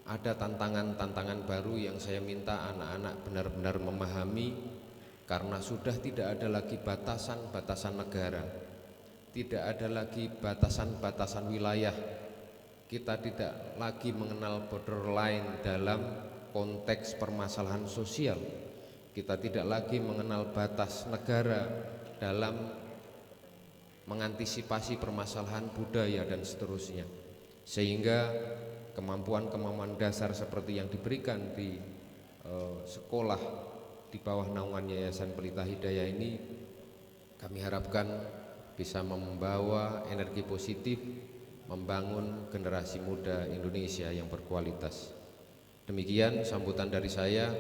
ada tantangan-tantangan baru yang saya minta anak-anak benar-benar memahami, karena sudah tidak ada lagi batasan-batasan negara, tidak ada lagi batasan-batasan wilayah. Kita tidak lagi mengenal borderline dalam konteks permasalahan sosial. Kita tidak lagi mengenal batas negara dalam mengantisipasi permasalahan budaya dan seterusnya. Sehingga kemampuan-kemampuan dasar seperti yang diberikan di sekolah di bawah naungan Yayasan Pelita Hidayah ini, kami harapkan bisa membawa energi positif, membangun generasi muda Indonesia yang berkualitas. Demikian sambutan dari saya.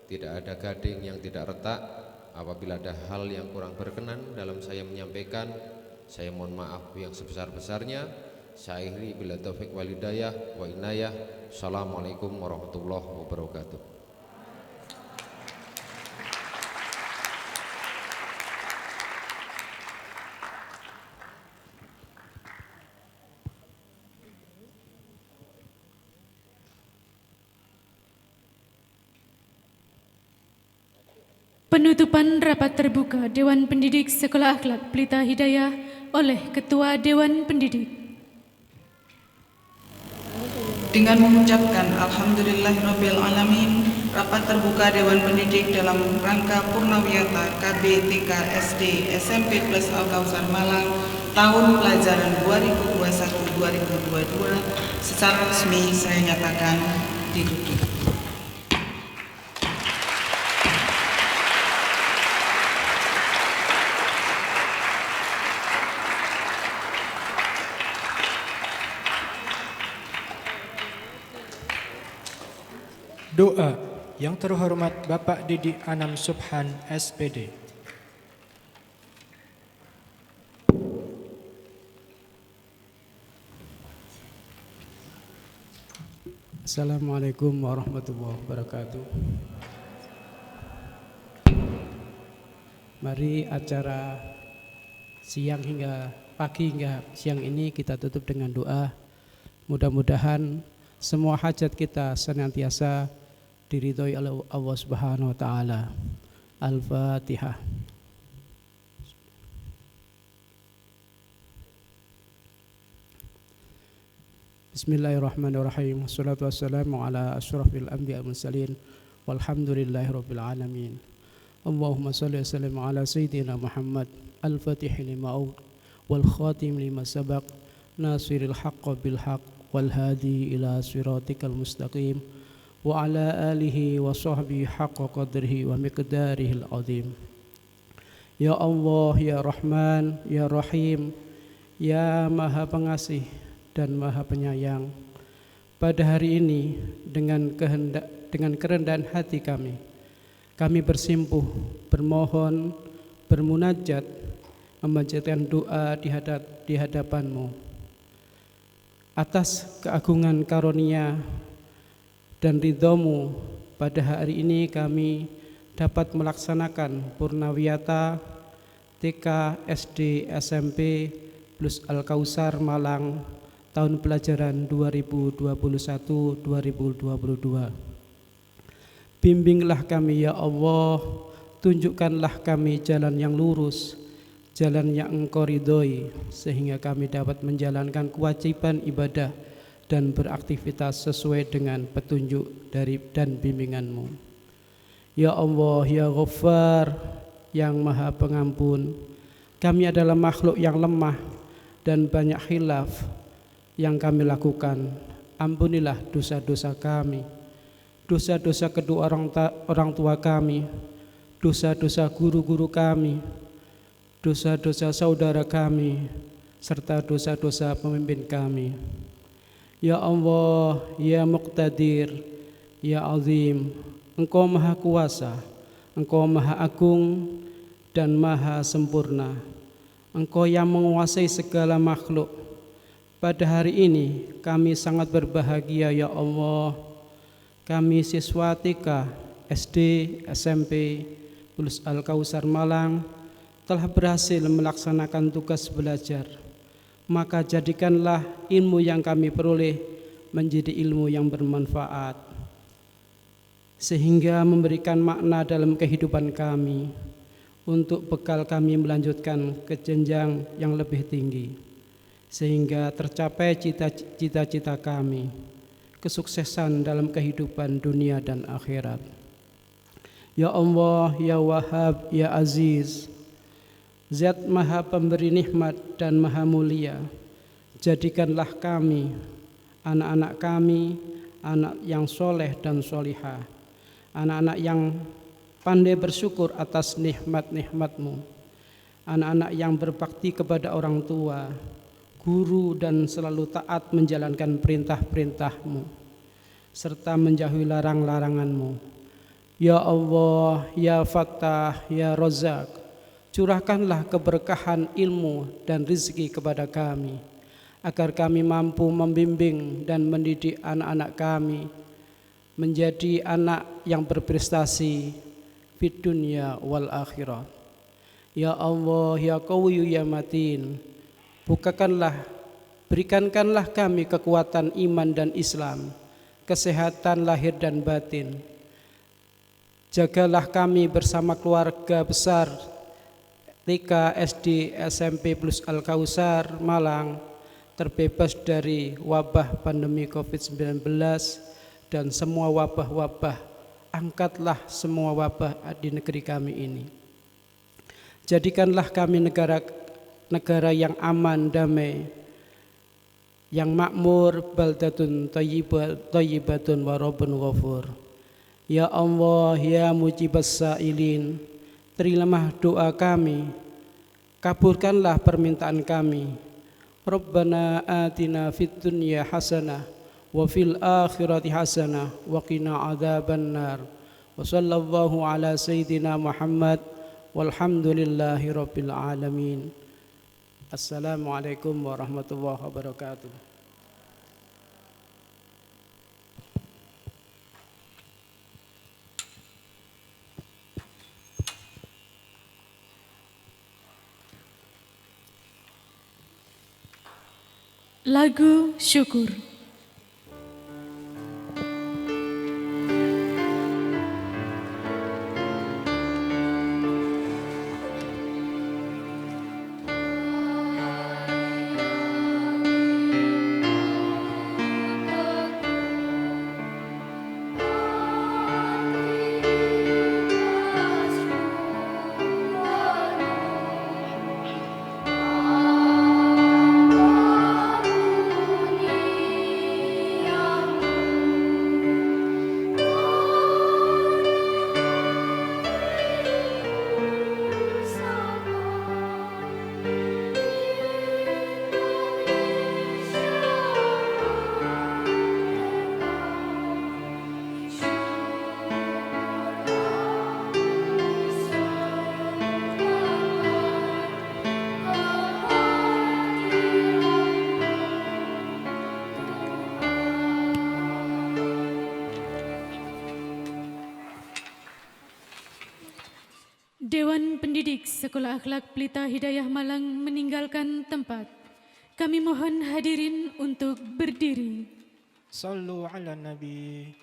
Tidak ada gading yang tidak retak. Apabila ada hal yang kurang berkenan dalam saya menyampaikan, saya mohon maaf yang sebesar-besarnya. Saya akhiri bila taufik wal hidayah wa inayah. Assalamualaikum warahmatullahi wabarakatuh. Penutupan rapat terbuka Dewan Pendidik Sekolah Akhlak Pelita Hidayah oleh Ketua Dewan Pendidik. Dengan mengucapkan Alhamdulillahirabbil alamin, rapat terbuka Dewan Pendidik dalam rangka Purnawiyata KB TK SD SMP Plus Al-Kausar Malang tahun pelajaran 2021-2022 secara resmi saya nyatakan ditutup. Doa yang terhormat Bapak Didi Anam Subhan SPD. Assalamualaikum warahmatullahi wabarakatuh. Mari acara siang hingga pagi hingga siang ini kita tutup dengan doa. Mudah-mudahan semua hajat kita senantiasa diridhoi oleh Allah Subhanahu wa taala. Al-Fatihah. Bismillahirrahmanirrahim. Wassalatu wassalamu ala asyrafil anbiya wal mursalin walhamdulillahirabbil alamin. Allahumma shalli wa sallim ala sayyidina Muhammad al-fatih lima wal khatim lima sabaq nasiril haqq bil haqq wal hadi ila siratikal mustaqim wa ala alihi wa sahbihi haqqa qadrihi wa miqdarihil azim. Ya Allah, ya Rahman, ya Rahim, ya Maha Pengasih dan Maha Penyayang, pada hari ini dengan kerendahan hati kami bersimpuh, bermohon, bermunajat, memanjatkan doa di hadapan-Mu atas keagungan karunia dan ridho-Mu. Pada hari ini kami dapat melaksanakan Purnawiyata TK SD SMP Plus Al-Kausar Malang tahun pelajaran 2021-2022. Bimbinglah kami ya Allah, tunjukkanlah kami jalan yang lurus, jalan yang Engkau ridhoi, sehingga kami dapat menjalankan kewajiban ibadah dan beraktivitas sesuai dengan petunjuk dari dan bimbingan-Mu. Ya Allah, ya Ghaffar, yang Maha Pengampun, kami adalah makhluk yang lemah dan banyak khilaf yang kami lakukan. Ampunilah dosa-dosa kami, dosa-dosa kedua orang tua kami, dosa-dosa guru-guru kami, dosa-dosa saudara kami, serta dosa-dosa pemimpin kami. Ya Allah, ya Muqtadir, ya Azim, Engkau Maha Kuasa, Engkau Maha Agung dan Maha Sempurna. Engkau yang menguasai segala makhluk. Pada hari ini kami sangat berbahagia ya Allah. Kami siswa TK, SD, SMP, Plus Al-Kausar Malang telah berhasil melaksanakan tugas belajar, maka jadikanlah ilmu yang kami peroleh menjadi ilmu yang bermanfaat, sehingga memberikan makna dalam kehidupan kami, untuk bekal kami melanjutkan ke jenjang yang lebih tinggi, sehingga tercapai cita-cita kami, kesuksesan dalam kehidupan dunia dan akhirat. Ya Allah, Ya Wahhab, Ya Aziz, Zat Maha Pemberi Nikmat dan Maha Mulia, jadikanlah kami, anak-anak kami, anak yang soleh dan solihah, anak-anak yang pandai bersyukur atas nikmat-nikmat-Mu, anak-anak yang berbakti kepada orang tua, guru, dan selalu taat menjalankan perintah-perintah-Mu, serta menjauhi larang-larangan-Mu. Ya Allah, Ya Fattah, Ya Razak, curahkanlah keberkahan ilmu dan rezeki kepada kami, agar kami mampu membimbing dan mendidik anak-anak kami menjadi anak yang berprestasi fid dunya wal akhirah. Ya Allah, Ya Qawiyyu, Ya Matin, berikankanlah kami kekuatan iman dan Islam, kesehatan lahir dan batin. Jagalah kami bersama keluarga besar TK, SD, SMP plus Al-Kausar Malang terbebas dari wabah pandemi COVID-19 dan semua wabah-wabah. Angkatlah semua wabah di negeri kami ini. Jadikanlah kami negara yang aman, damai, yang makmur, baldatun thayyibatun wa rabbun ghafur. Ya Allah, Ya Mujibas Sa'ilin, terimalah doa kami, kabulkanlah permintaan kami. Rabbana atina fid dunya hasanah wa fil akhirati hasanah wa qina adzabannar. Wa sallallahu ala sayyidina Muhammad walhamdulillahi rabbil alamin. Assalamualaikum warahmatullahi wabarakatuh. Lagu Syukur. Dewan Pendidik Sekolah Akhlak Pelita Hidayah Malang meninggalkan tempat. Kami mohon hadirin untuk berdiri. Sallu ala Nabi.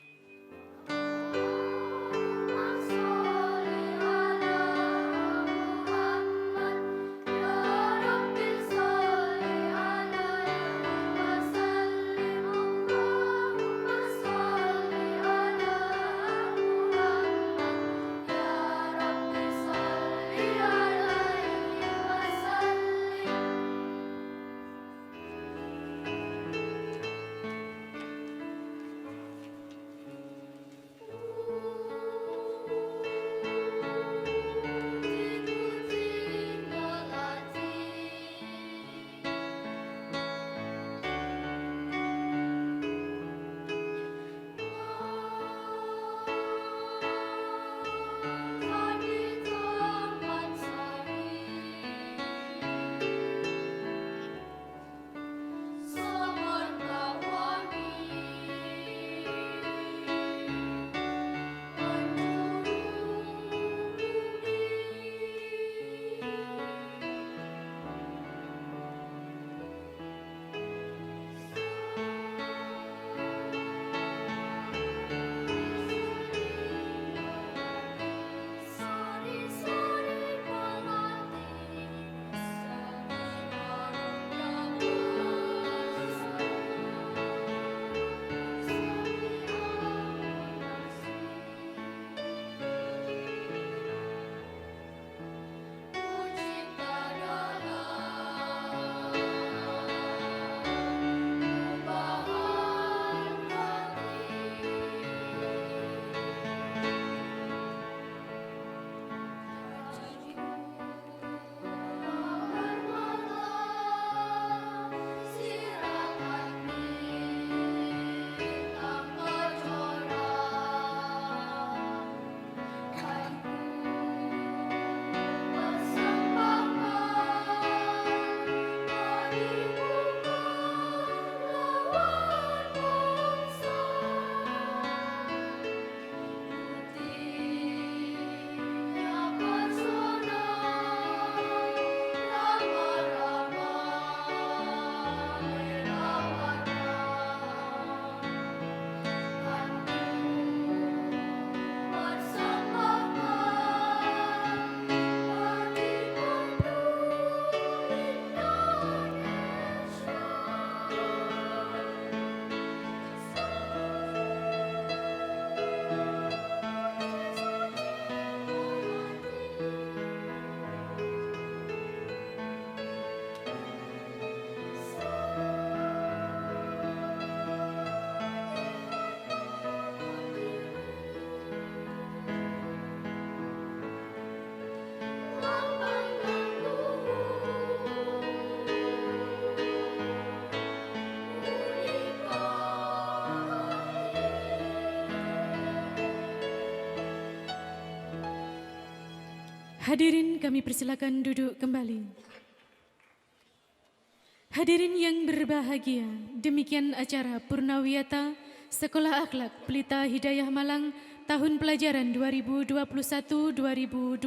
Hadirin kami persilakan duduk kembali. Hadirin yang berbahagia, demikian acara Purnawiyata Sekolah Akhlak Pelita Hidayah Malang tahun pelajaran 2021-2022.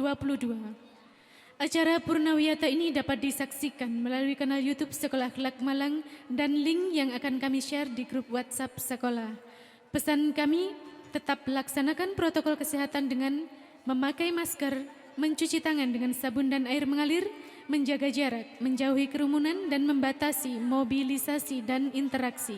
Acara Purnawiyata ini dapat disaksikan melalui kanal YouTube Sekolah Akhlak Malang dan link yang akan kami share di grup WhatsApp sekolah. Pesan kami, tetap laksanakan protokol kesehatan dengan memakai masker, mencuci tangan dengan sabun dan air mengalir, menjaga jarak, menjauhi kerumunan, dan membatasi mobilisasi dan interaksi.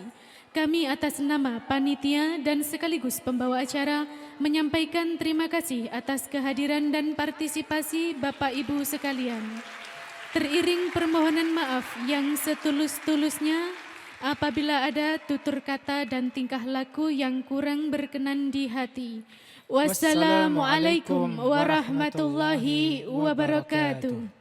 Kami atas nama panitia dan sekaligus pembawa acara menyampaikan terima kasih atas kehadiran dan partisipasi Bapak Ibu sekalian. Teriring permohonan maaf yang setulus-tulusnya apabila ada tutur kata dan tingkah laku yang kurang berkenan di hati. Wassalamualaikum warahmatullahi wabarakatuh.